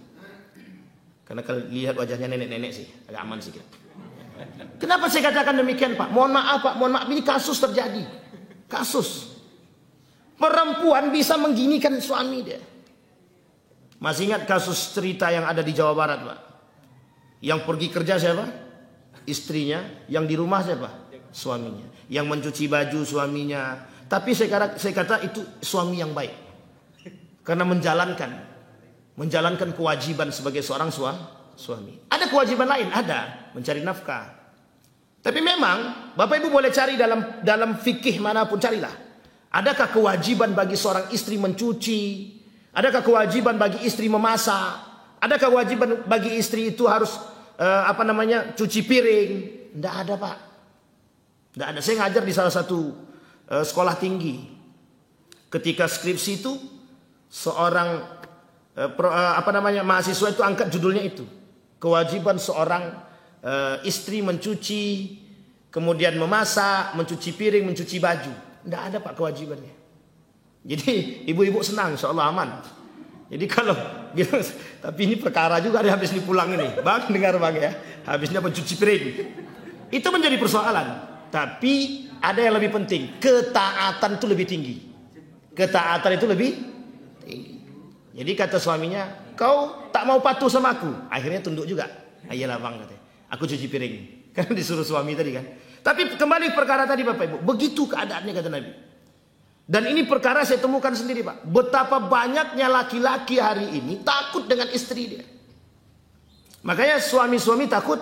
[SPEAKER 2] Karena kalau lihat wajahnya nenek-nenek sih agak aman sedikit. Kenapa saya katakan demikian Pak? Mohon maaf Pak, mohon maaf, ini kasus terjadi. Kasus. Perempuan bisa mengginikan suami dia. Masih ingat kasus cerita yang ada di Jawa Barat, Pak? Yang pergi kerja siapa? Istrinya. Yang di rumah siapa? Suaminya. Yang mencuci baju suaminya. Tapi saya kata itu suami yang baik. Karena menjalankan kewajiban sebagai seorang suami. Ada kewajiban lain, ada mencari nafkah. Tapi memang Bapak Ibu boleh cari dalam fikih manapun, carilah. Adakah kewajiban bagi seorang istri mencuci? Adakah kewajiban bagi istri memasak? Adakah kewajiban bagi istri itu harus cuci piring? Tidak ada, Pak. Tidak ada. Saya ngajar di salah satu sekolah tinggi. Ketika skripsi itu seorang mahasiswa itu angkat judulnya itu. Kewajiban seorang istri mencuci, kemudian memasak, mencuci piring, mencuci baju. Tidak ada, Pak, kewajibannya. Jadi ibu-ibu senang, insya Allah aman. Jadi kalau gitu, tapi ini perkara juga habis dipulang ini. Bang, dengar Bang ya, habisnya mencuci piring. Itu menjadi persoalan. Tapi ada yang lebih penting, ketaatan itu lebih tinggi. Ketaatan itu lebih tinggi. Jadi kata suaminya, kau tak mau patuh sama aku. Akhirnya tunduk juga. Ayolah Bang, katanya. Aku cuci piring. Karena disuruh suami tadi kan. Tapi kembali perkara tadi Bapak Ibu, begitu keadaannya kata Nabi. Dan ini perkara saya temukan sendiri, Pak. Betapa banyaknya laki-laki hari ini takut dengan istri dia. Makanya suami-suami takut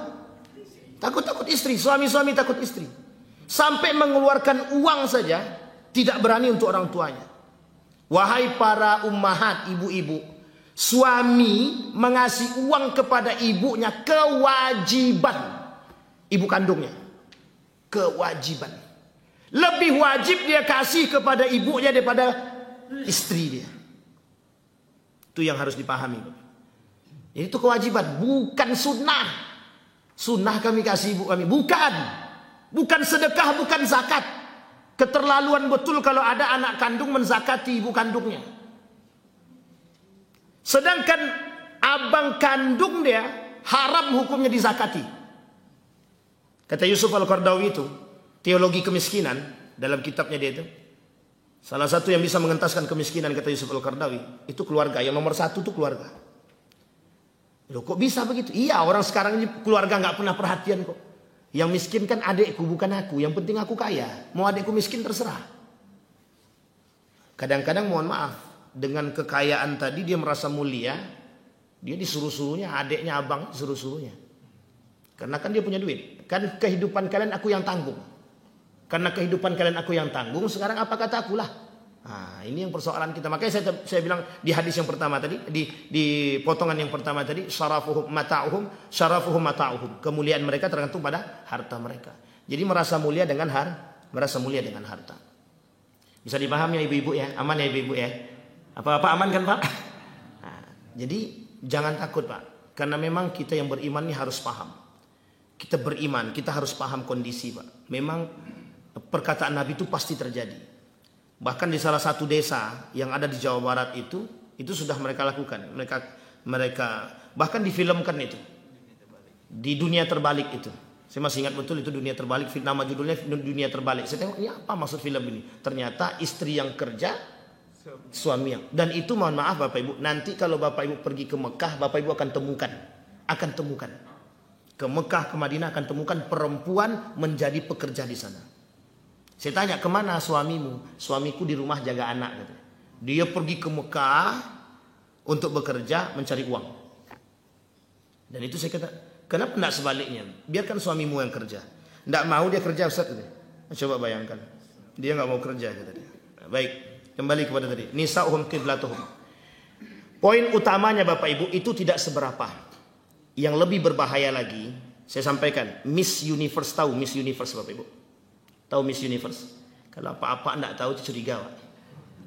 [SPEAKER 2] istri. Suami-suami takut istri. Sampai mengeluarkan uang saja tidak berani untuk orang tuanya. Wahai para ummahat, ibu-ibu, suami mengasih uang kepada ibunya kewajiban. Ibu kandungnya. Kewajiban. Lebih wajib dia kasih kepada ibunya daripada istri dia. Itu yang harus dipahami. Jadi itu kewajiban, bukan sunnah. Sunnah kami kasih ibu kami, bukan. Bukan sedekah, bukan zakat. Keterlaluan betul kalau ada anak kandung menzakati ibu kandungnya. Sedangkan abang kandung dia haram hukumnya dizakati. Kata Yusuf Al-Qaradawi itu, teologi kemiskinan, dalam kitabnya dia itu, salah satu yang bisa mengentaskan kemiskinan kata Yusuf Al-Qaradawi, itu keluarga. Yang nomor satu itu keluarga. Loh kok bisa begitu? Iya, orang sekarang ini keluarga nggak pernah perhatian kok. Yang miskin kan adekku bukan aku. Yang penting aku kaya. Mau adekku miskin terserah. Kadang-kadang mohon maaf, dengan kekayaan tadi dia merasa mulia. Dia disuruh-suruhnya, adeknya abang disuruh-suruhnya. Karena kan dia punya duit. Kan kehidupan kalian aku yang tanggung. Karena kehidupan kalian aku yang tanggung, sekarang apa kata akulah. Nah, ini yang persoalan kita. Makanya saya bilang di hadis yang pertama tadi, di potongan yang pertama tadi, syarafuhum mata'uhum. Kemuliaan mereka tergantung pada harta mereka. Jadi merasa mulia dengan harta. Bisa dipahami ya ibu-ibu ya? Aman ya ibu-ibu ya? Apa-apa aman kan Pak? Nah, jadi jangan takut Pak. Karena memang kita yang beriman ini harus paham. Kita beriman, kita harus paham kondisi Pak. Memang perkataan Nabi itu pasti terjadi. Bahkan di salah satu desa yang ada di Jawa Barat itu sudah mereka lakukan. Mereka bahkan difilmkan itu. Di Dunia Terbalik itu. Saya masih ingat betul itu Dunia Terbalik. Nama judulnya Dunia Terbalik. Saya tengok ini apa maksud film ini. Ternyata istri yang kerja, suami yang. Dan itu mohon maaf Bapak Ibu. Nanti kalau Bapak Ibu pergi ke Mekah, Bapak Ibu akan temukan. Ke Mekah, ke Madinah akan temukan perempuan menjadi pekerja di sana. Saya tanya, kemana suamimu? Suamiku di rumah jaga anak. Gitu. Dia pergi ke Mekah untuk bekerja mencari uang. Dan itu saya kata, kenapa tidak sebaliknya? Biarkan suamimu yang kerja. Tidak mau dia kerja Ustaz. Gitu. Coba bayangkan. Dia nggak mau kerja. Gitu. Baik, kembali kepada tadi. Nisa'uhum qiblatuhum. Poin utamanya Bapak Ibu itu tidak seberapa. Yang lebih berbahaya lagi, saya sampaikan, Miss Universe, tahu Miss Universe Bapak Ibu? Tahu Miss Universe? Kalau apa-apa enggak tahu curiga Pak.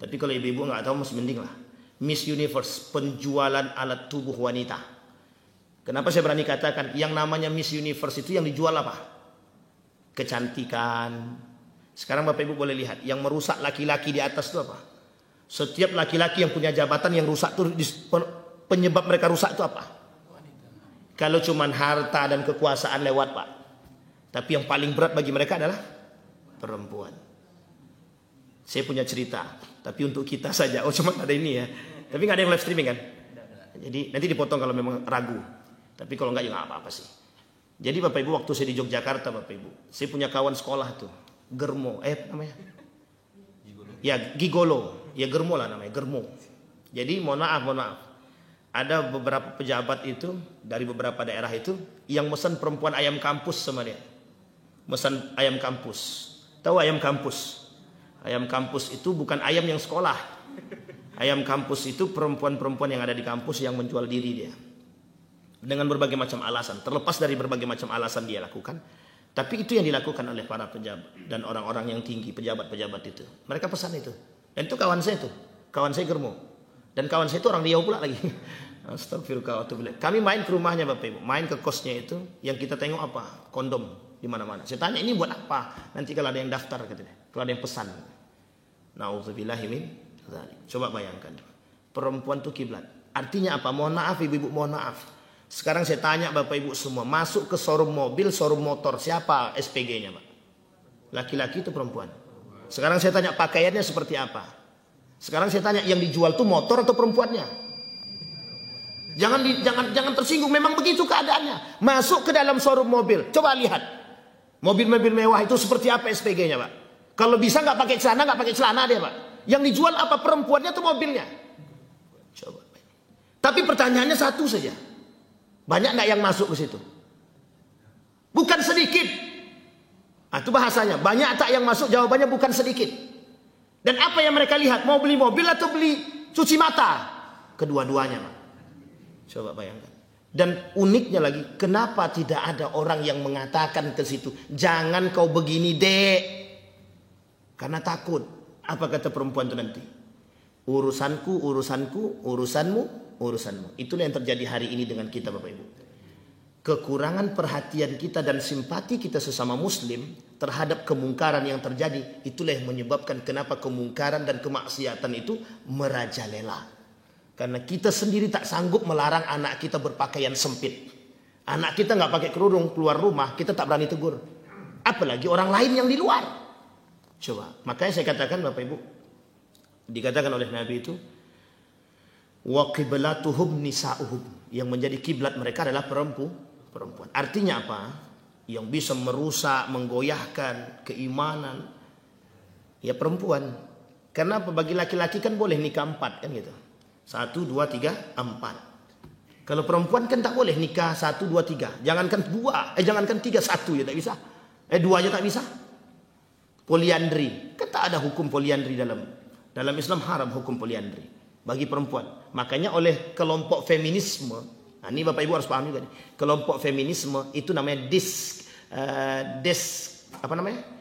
[SPEAKER 2] Tapi kalau ibu-ibu enggak tahu masih mending lah. Miss Universe, penjualan alat tubuh wanita. Kenapa saya berani katakan yang namanya Miss Universe itu yang dijual apa? Kecantikan. Sekarang Bapak Ibu boleh lihat, yang merusak laki-laki di atas itu apa? Setiap laki-laki yang punya jabatan yang rusak itu, penyebab mereka rusak itu apa? Kalau cuman harta dan kekuasaan lewat Pak. Tapi yang paling berat bagi mereka adalah perempuan. Saya punya cerita. Tapi untuk kita saja. Oh cuma ada ini ya. Tapi nggak ada yang live streaming kan? Jadi nanti dipotong kalau memang ragu. Tapi kalau enggak ya nggak apa-apa sih. Jadi Bapak Ibu waktu saya di Yogyakarta Bapak Ibu, saya punya kawan sekolah tuh, Germo, namanya? Ya Gigolo, ya Germo lah namanya, Germo. Jadi mohon maaf. Ada beberapa pejabat itu dari beberapa daerah itu yang mesen perempuan ayam kampus sama dia. Mesen ayam kampus. Tahu ayam kampus? Ayam kampus itu bukan ayam yang sekolah. Ayam kampus itu perempuan-perempuan yang ada di kampus yang menjual diri dia. Dengan berbagai macam alasan. Terlepas dari berbagai macam alasan dia lakukan. Tapi itu yang dilakukan oleh para pejabat. Dan orang-orang yang tinggi, pejabat-pejabat itu. Mereka pesan itu. Dan itu kawan saya tuh. Kawan saya Germo. Dan kawan saya itu orang Riau pula lagi. Astagfirullah. Kami main ke rumahnya Bapak Ibu. Main ke kosnya itu. Yang kita tengok apa? Kondom. Di mana-mana. Saya tanya ini buat apa? Nanti kalau ada yang daftar katanya. Kalau ada yang pesan. Na'udzubillahi min dzalik. Coba bayangkan. Perempuan itu kiblat. Artinya apa? Mohon maaf ibu-ibu, mohon maaf. Sekarang saya tanya Bapak Ibu semua, masuk ke showroom mobil, showroom motor, siapa SPG-nya Pak? Laki-laki itu perempuan. Sekarang saya tanya pakaiannya seperti apa? Sekarang saya tanya yang dijual itu motor atau perempuannya? Jangan tersinggung, memang begitu keadaannya. Masuk ke dalam showroom mobil, coba lihat. Mobil-mobil mewah itu seperti apa SPG-nya Pak? Kalau bisa nggak pakai celana dia Pak. Yang dijual apa, perempuannya atau mobilnya? Coba. Tapi pertanyaannya satu saja. Banyak nggak yang masuk ke situ? Bukan sedikit. Nah, itu bahasanya. Banyak tak yang masuk? Jawabannya bukan sedikit. Dan apa yang mereka lihat? Mau beli mobil atau beli cuci mata? Kedua-duanya, Pak. Coba bayangkan. Dan uniknya lagi, kenapa tidak ada orang yang mengatakan ke situ, jangan kau begini dek? Karena takut. Apa kata perempuan itu nanti? Urusanku, urusanmu. Itulah yang terjadi hari ini dengan kita Bapak Ibu. Kekurangan perhatian kita dan simpati kita sesama muslim terhadap kemungkaran yang terjadi. Itulah yang menyebabkan kenapa kemungkaran dan kemaksiatan itu merajalela. Karena kita sendiri tak sanggup melarang anak kita berpakaian sempit. Anak kita nggak pakai kerudung keluar rumah, kita tak berani tegur. Apalagi orang lain yang di luar. Coba, makanya saya katakan Bapak Ibu, dikatakan oleh Nabi itu, wa qiblatuhum nisa'uhum, yang menjadi kiblat mereka adalah perempuan. Artinya apa? Yang bisa merusak, menggoyahkan keimanan ya perempuan. Karena bagi laki-laki kan boleh nikah 4 kan gitu. 1, 2, 3, 4. Kalau perempuan kan tak boleh nikah 1, 2, 3. Jangankan 2, jangankan 3, 1 ya tak bisa. 2 aja tak bisa. Poliandri, kan tak ada hukum poliandri dalam Islam, haram hukum poliandri bagi perempuan. Makanya oleh kelompok feminisme, nah ini Bapak Ibu harus paham juga nih. Kelompok feminisme itu namanya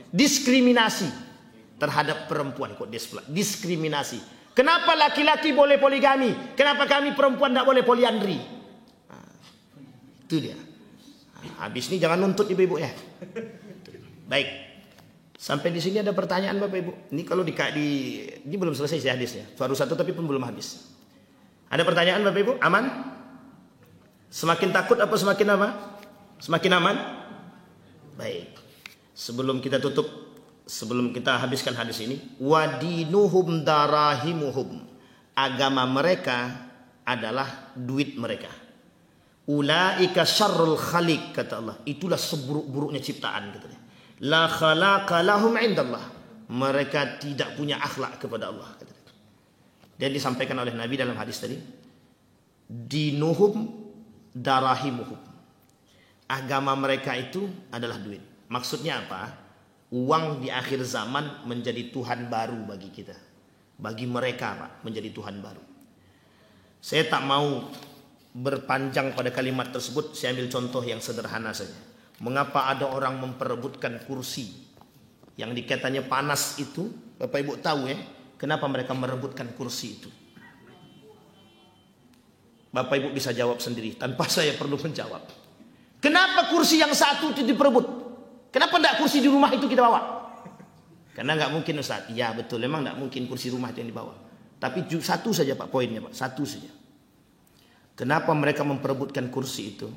[SPEAKER 2] diskriminasi terhadap perempuan. Kok diskriminasi? Kenapa laki-laki boleh poligami? Kenapa kami perempuan tidak boleh poliandri? Nah, itu dia. Nah, habis ini jangan nuntut ibu-ibu ya. Baik. Sampai di sini ada pertanyaan Bapak Ibu. Ini kalau ini belum selesai sih hadisnya. Baru 1 tapi pun belum habis. Ada pertanyaan Bapak Ibu? Aman? Semakin takut apa semakin apa? Semakin aman? Baik. Sebelum kita tutup, sebelum kita habiskan hadis ini, wadinuhum darahimuhum. Agama mereka adalah duit mereka. Ulaika syarrul khaliq, kata Allah. Itulah seburuk-buruknya ciptaan, kata dia. La khalaqa lahum indallah. Mereka tidak punya akhlak kepada Allah. Dan disampaikan oleh Nabi dalam hadis tadi, dinuhum darahimuhum. Agama mereka itu adalah duit. Maksudnya apa? Uang di akhir zaman menjadi Tuhan baru bagi kita. Bagi mereka Pak, menjadi Tuhan baru. Saya tak mau berpanjang pada kalimat tersebut. Saya ambil contoh yang sederhana saja. Mengapa ada orang memperebutkan kursi yang dikatanya panas itu? Bapak Ibu tahu ya, kenapa mereka merebutkan kursi itu? Bapak Ibu bisa jawab sendiri tanpa saya perlu menjawab. Kenapa kursi yang satu itu diperebut? Kenapa tidak kursi di rumah itu kita bawa? Karena nggak mungkin Ustaz. Ya betul, memang nggak mungkin kursi rumah itu yang dibawa. Tapi satu saja Pak poinnya Pak, satu saja. Kenapa mereka memperebutkan kursi itu?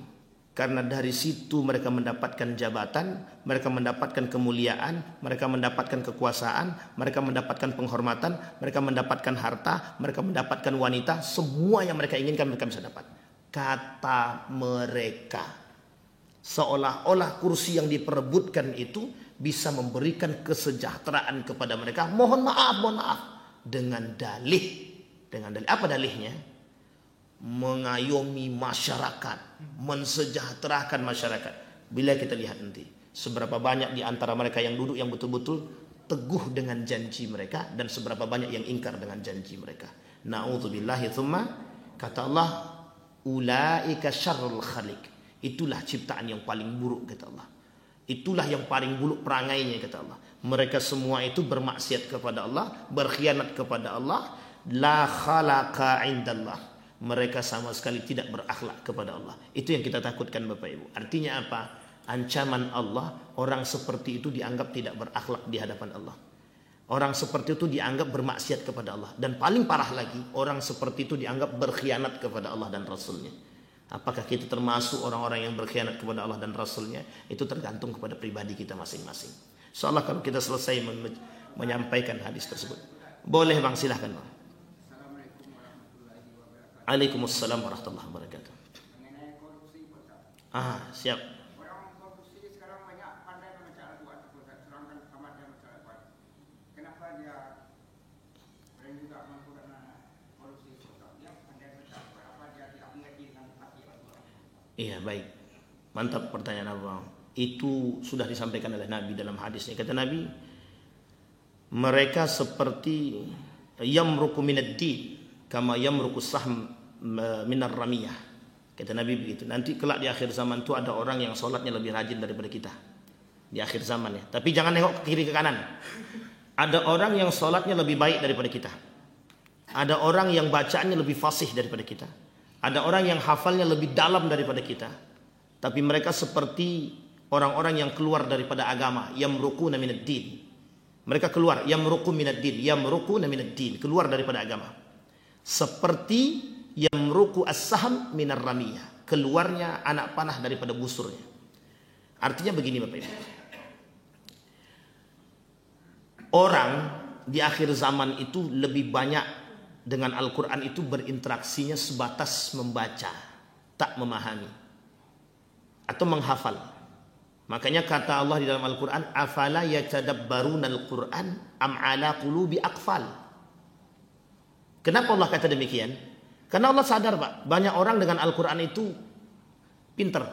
[SPEAKER 2] Karena dari situ mereka mendapatkan jabatan, mereka mendapatkan kemuliaan, mereka mendapatkan kekuasaan, mereka mendapatkan penghormatan, mereka mendapatkan harta, mereka mendapatkan wanita, semua yang mereka inginkan mereka bisa dapat. Kata mereka, seolah-olah kursi yang diperebutkan itu bisa memberikan kesejahteraan kepada mereka. Mohon maaf, dengan dalih. Apa dalihnya? Mengayomi masyarakat, mensejahterakan masyarakat. Bila kita lihat nanti seberapa banyak di antara mereka yang duduk yang betul-betul teguh dengan janji mereka, dan seberapa banyak yang ingkar dengan janji mereka. Na'udzubillahi tsumma, kata Allah, ulaika syarrul khaliq. Itulah ciptaan yang paling buruk, kata Allah. Itulah yang paling buruk perangainya, kata Allah. Mereka semua itu bermaksiat kepada Allah, berkhianat kepada Allah. La khalaqa indallah. Mereka sama sekali tidak berakhlak kepada Allah. Itu yang kita takutkan, Bapak Ibu. Artinya apa? Ancaman Allah, orang seperti itu dianggap tidak berakhlak di hadapan Allah. Orang seperti itu dianggap bermaksiat kepada Allah. Dan paling parah lagi, orang seperti itu dianggap berkhianat kepada Allah dan Rasulnya. Apakah kita termasuk orang-orang yang berkhianat kepada Allah dan Rasulnya? Itu tergantung kepada pribadi kita masing-masing. Soalnya kalau kita selesai menyampaikan hadis tersebut. Boleh Bang, silahkan Bang. Waalaikumsalam warahmatullahi wabarakatuh.
[SPEAKER 3] Mengenai korupsi, Ustaz.
[SPEAKER 2] Siap.
[SPEAKER 3] Orang korupsi sekarang banyak pandai membaca Al-Quran, sedangkan tamat dia membaca Al-Quran. Kenapa dia sering juga menggunakan korupsi, Ustaz? Dia pandai membaca Al-Quran. Apa dia tidak mengerti dengan arti Al-Quran?
[SPEAKER 2] Iya, baik. Mantap pertanyaan Abang. Itu sudah disampaikan oleh Nabi dalam hadisnya. Kata Nabi, mereka seperti yamruku minad din kama yamruku sahm minar ramiyah. Kata Nabi begitu. Nanti kelak di akhir zaman itu ada orang yang sholatnya lebih rajin daripada kita. Di akhir zaman ya. Tapi jangan nengok ke kiri ke kanan. Ada orang yang sholatnya lebih baik daripada kita. Ada orang yang bacaannya lebih fasih daripada kita. Ada orang yang hafalnya lebih dalam daripada kita. Tapi mereka seperti orang-orang yang keluar daripada agama. Yamruquna minad din. Mereka keluar. Yamruqu minad din. Yamruquna minad din. Keluar daripada agama. Seperti yamruku as-sahm minar ramiyah, keluarnya anak panah daripada busurnya. Artinya begini Bapak Ibu. Orang di akhir zaman itu lebih banyak dengan Al-Quran itu berinteraksinya sebatas membaca, tak memahami atau menghafal. Makanya kata Allah di dalam Al-Quran, afala yatadabbaruna al-Quran am ala qulubi aqfal. Kenapa Allah kata demikian? Karena Allah sadar Pak, banyak orang dengan Al-Quran itu pinter,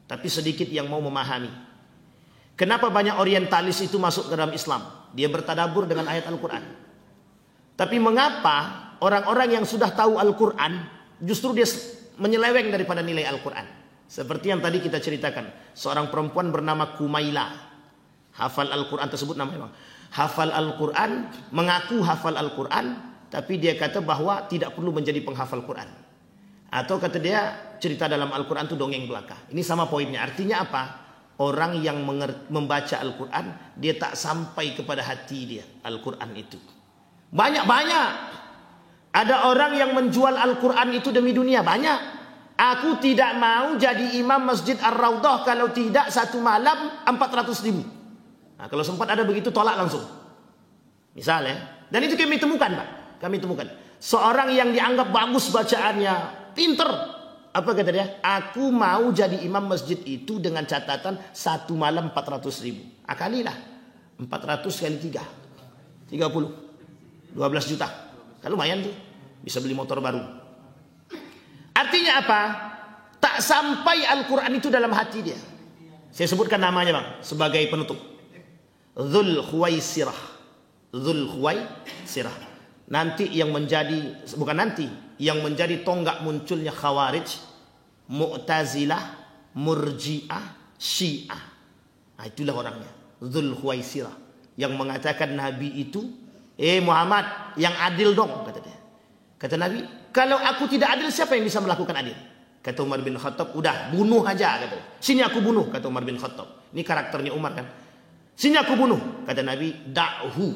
[SPEAKER 2] tapi sedikit yang mau memahami. Kenapa banyak orientalis itu masuk ke dalam Islam? Dia bertadabur dengan ayat Al-Quran. Tapi mengapa orang-orang yang sudah tahu Al-Quran justru dia menyeleweng daripada nilai Al-Quran? Seperti yang tadi kita ceritakan, seorang perempuan bernama Kumaila, hafal Al-Quran tersebut namanya Bang. Hafal Al-Quran, mengaku hafal Al-Quran, tapi dia kata bahwa tidak perlu menjadi penghafal Quran. Atau kata dia cerita dalam Al-Quran itu dongeng belaka. Ini sama poinnya. Artinya apa? Orang yang membaca Al-Quran, dia tak sampai kepada hati dia Al-Quran itu. Banyak-banyak. Ada orang yang menjual Al-Quran itu demi dunia. Banyak. Aku tidak mau jadi imam Masjid Ar-Raudhah kalau tidak satu malam 400.000. Nah, kalau sempat ada begitu tolak langsung. Misalnya. Dan itu kami temukan Pak. Kami temukan seorang yang dianggap bagus bacaannya, pinter. Apa kata dia? Aku mau jadi imam masjid itu dengan catatan satu malam 400.000. Akalilah 400 kali 3 30 12 juta. Kan lumayan tuh, bisa beli motor baru. Artinya apa? Tak sampai Al-Quran itu dalam hati dia. Saya sebutkan namanya Bang sebagai penutup. Dzul Khuwaisirah. Dzul Khuwaisirah. Nanti yang menjadi, bukan nanti, yang menjadi tonggak munculnya Khawarij, Mu'tazilah, Murji'ah, Syiah. Nah, itulah orangnya, Dzul Khuwaisirah, yang mengatakan Nabi itu, Muhammad, yang adil dong, kata dia. Kata Nabi, kalau aku tidak adil, siapa yang bisa melakukan adil? Kata Umar bin Khattab, udah bunuh aja, kata dia. Sini aku bunuh, kata Umar bin Khattab. Ini karakternya Umar kan. Sini aku bunuh, kata Nabi, da'hu,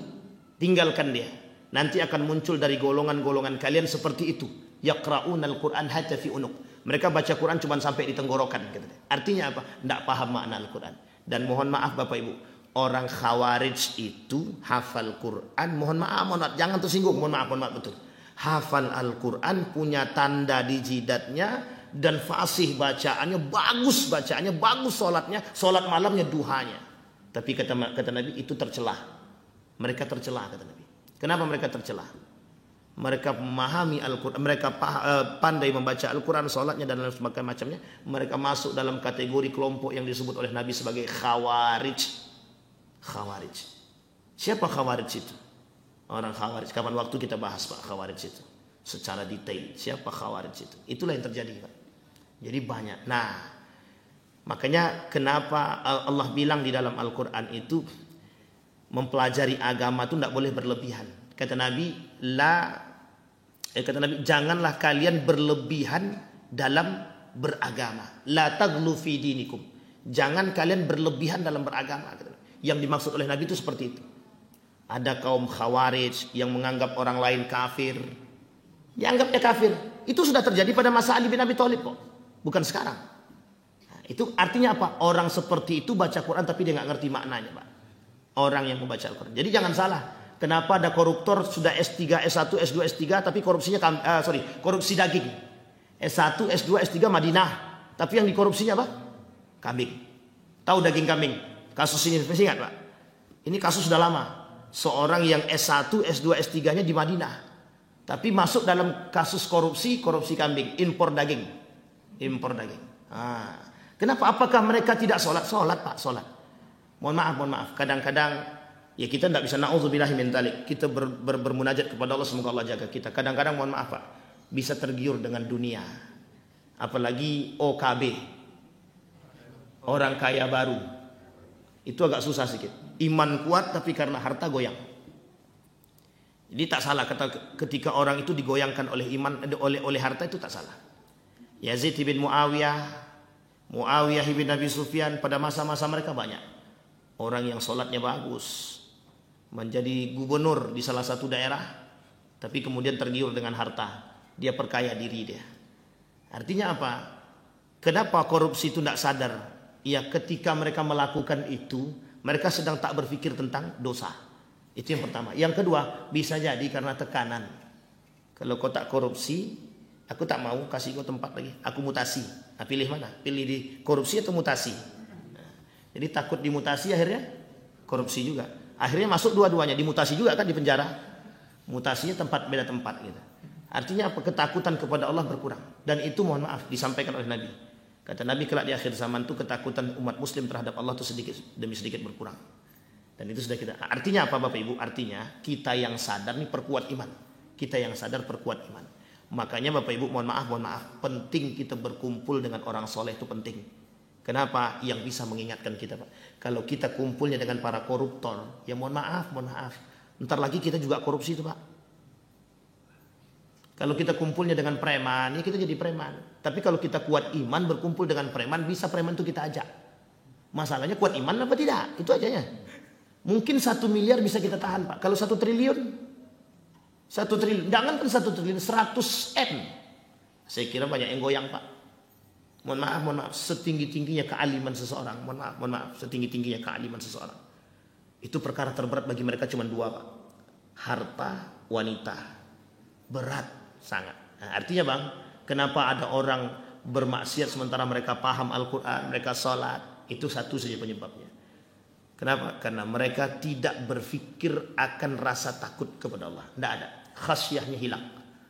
[SPEAKER 2] tinggalkan dia. Nanti akan muncul dari golongan-golongan kalian seperti itu. Yaqra'unal Qur'an hatta fi unuq. Mereka baca Quran cuma sampai di tenggorokan. Artinya apa? Tidak paham makna Al-Quran. Dan mohon maaf Bapak Ibu, orang Khawarij itu hafal Quran. Mohon maaf, jangan tersinggung. Mohon maaf betul. Hafal Al-Quran, punya tanda di jidatnya, dan fasih bacaannya, bagus sholatnya, sholat malamnya, duhanya. Tapi kata Nabi itu tercelah. Mereka tercelah kata Nabi. Kenapa mereka tercelah? Mereka memahami Al-Quran, mereka pandai membaca Al-Quran, sholatnya dan lain macamnya. Mereka masuk dalam kategori kelompok yang disebut oleh Nabi sebagai Khawarij. Siapa Khawarij itu? Orang Khawarij. Kapan waktu kita bahas Pak Khawarij itu secara detail. Siapa Khawarij itu? Itulah yang terjadi Pak. Jadi banyak. Nah, makanya kenapa Allah bilang di dalam Al-Quran itu mempelajari agama itu tidak boleh berlebihan. Kata Nabi, janganlah kalian berlebihan dalam beragama. La taghlu fi dinikum. Jangan kalian berlebihan dalam beragama. Yang dimaksud oleh Nabi itu seperti itu. Ada kaum Khawarij yang menganggap orang lain kafir. Dianggapnya kafir. Itu sudah terjadi pada masa Ali bin Abi Thalib kok. Bukan sekarang. Nah, itu artinya apa? Orang seperti itu baca Quran tapi dia nggak ngerti maknanya Pak. Orang yang membaca Al-Quran. Jadi jangan salah. Kenapa ada koruptor sudah S3, S1, S2, S3 tapi korupsinya korupsi daging. S1, S2, S3 Madinah. Tapi yang dikorupsinya apa? Kambing. Tahu daging kambing? Kasus ini masih ingat Pak? Ini kasus sudah lama. Seorang yang S1, S2, S3-nya di Madinah. Tapi masuk dalam kasus korupsi kambing, impor daging. Kenapa? Apakah mereka tidak sholat? Sholat Pak, sholat. Mohon maaf. Kadang-kadang ya kita tidak bisa na'udzubillahi min dzalik. Kita bermunajat kepada Allah, semoga Allah jaga kita. Kadang-kadang mohon maaf Pak, bisa tergiur dengan dunia. Apalagi OKB. Orang kaya baru. Itu agak susah sedikit. Iman kuat tapi karena harta goyang. Jadi tak salah ketika orang itu digoyangkan oleh iman, oleh harta, itu tak salah. Yazid bin Muawiyah bin Abi Sufyan, pada masa-masa mereka banyak orang yang sholatnya bagus, menjadi gubernur di salah satu daerah, tapi kemudian tergiur dengan harta, dia perkaya diri dia. Artinya apa? Kenapa korupsi itu tidak sadar? Ya ketika mereka melakukan itu, mereka sedang tak berpikir tentang dosa. Itu yang pertama. Yang kedua, bisa jadi karena tekanan. Kalau kau tak korupsi, aku tak mau kasih kau tempat lagi. Aku mutasi. Nah, pilih mana? Pilih di korupsi atau mutasi? Nah, jadi takut dimutasi, akhirnya korupsi juga. Akhirnya masuk dua-duanya, dimutasi juga kan, di penjara. Mutasinya beda tempat gitu. Artinya apa? Ketakutan kepada Allah berkurang. Dan itu mohon maaf disampaikan oleh Nabi. Kata Nabi, kelak di akhir zaman itu ketakutan umat muslim terhadap Allah itu sedikit demi sedikit berkurang. Dan itu sudah kita. Artinya apa Bapak Ibu? Artinya kita yang sadar nih perkuat iman. Kita yang sadar perkuat iman. Makanya Bapak Ibu mohon maaf, penting kita berkumpul dengan orang soleh, itu penting. Kenapa? Yang bisa mengingatkan kita Pak. Kalau kita kumpulnya dengan para koruptor, ya mohon maaf. Ntar lagi kita juga korupsi itu Pak. Kalau kita kumpulnya dengan preman, ya kita jadi preman. Tapi kalau kita kuat iman berkumpul dengan preman, bisa preman itu kita ajak. Masalahnya kuat iman apa tidak? Itu ajanya. Mungkin 1 miliar bisa kita tahan Pak. Kalau 1 triliun, jangan kan 1 triliun, 100 M. Saya kira banyak yang goyang Pak. Mohon maaf, setinggi-tingginya kealiman seseorang. Mohon maaf, setinggi-tingginya kealiman seseorang. Itu perkara terberat bagi mereka cuma 2 Pak. Harta, wanita. Berat sangat. Nah, artinya Bang, kenapa ada orang bermaksiat sementara mereka paham Al-Quran, mereka sholat? Itu satu saja penyebabnya. Kenapa? Karena mereka tidak berpikir akan rasa takut kepada Allah. Tidak ada. Khasyahnya hilang.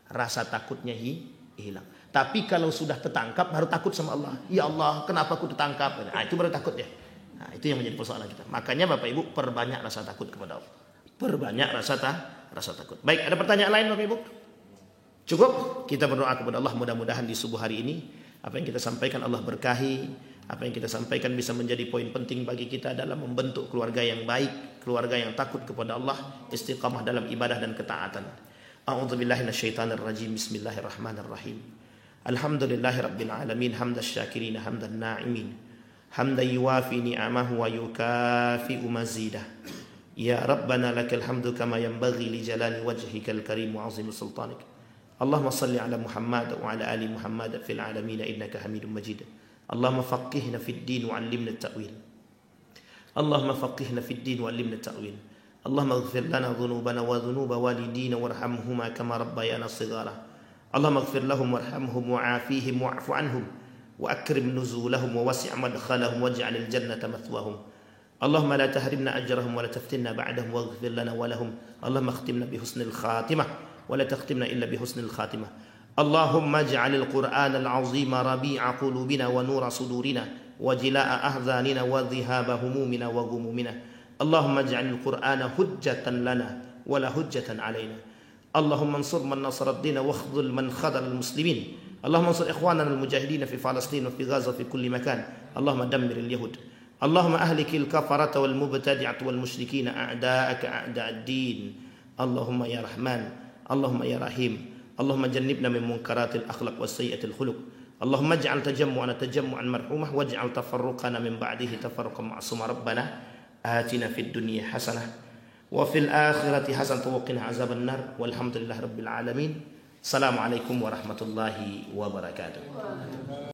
[SPEAKER 2] Rasa takutnya hilang. Tapi kalau sudah tertangkap baru takut sama Allah. Ya Allah, kenapa aku tertangkap? Nah, itu baru takut ya. Nah, itu yang menjadi persoalan kita. Makanya Bapak Ibu perbanyak rasa takut kepada Allah. Perbanyak rasa takut. Baik, ada pertanyaan lain Bapak Ibu? Cukup? Kita berdoa kepada Allah, mudah-mudahan di subuh hari ini apa yang kita sampaikan Allah berkahi. Apa yang kita sampaikan bisa menjadi poin penting bagi kita dalam membentuk keluarga yang baik, keluarga yang takut kepada Allah, istiqamah dalam ibadah dan ketaatan. A'udzubillahi minasyaitonirrajim. Bismillahirrahmanirrahim. Alhamdulillahirabbil alamin, hamdasy syakirin, hamdan na'imin, hamdan yuwafi ni'amahu wa yukafi'u mazidah. Ya Rabbana lakal hamdu kama yanbaghi li jalali wajhikal karim wa 'azimi sultanik. اللهم صل على محمد وعلى آل محمد في العالمين إنك حميد مجيد. اللهم فقهنا في الدين وعلمنا التأويل. اللهم فقهنا في الدين وعلمنا التأويل. اللهم اغفر لنا ذنوبنا وذنوب والدينا وارحمهما كما ربيانا صغارا. اللهم اغفر لهم وارحمهم وعافيهم واعف عنهم وأكرم نزولهم ووسع مدخلهم واجعل الجنة مثواهم. اللهم لا تحرمنا أجرهم ولا تفتنا بعدهم واغفر لنا ولهم. اللهم اختمنا بحسن الخاتمة ولا تختمنا إلا بحسن الخاتمة. اللهم اجعل القرآن العظيم ربيع قلوبنا ونور صدورنا وجلاء أحزاننا وذهاب همومنا وغمومنا. اللهم اجعل القرآن حجة لنا ولا حجة علينا. اللهم انصر من نصر الدين واخذل من خذل المسلمين. اللهم انصر إخواننا المجاهدين في فلسطين وفي غزة وفي كل مكان. اللهم دمر اليهود. اللهم أهلك الكفرة والمبتدعة والمشركين أعداءك أعداء الدين. اللهم يا رحمن، اللهم يا رحيم، اللهم جنبنا من منكرات الأخلاق والسيئة الخلق. اللهم اجعل تجمعنا تجمعا مرحومة واجعل تفرقنا من بعده تفرقا معصوما. ربنا آتنا في الدنيا حسنة وفي الآخرة حسنة وقنا عذاب النار والحمد لله رب العالمين. السلام عليكم ورحمة الله وبركاته.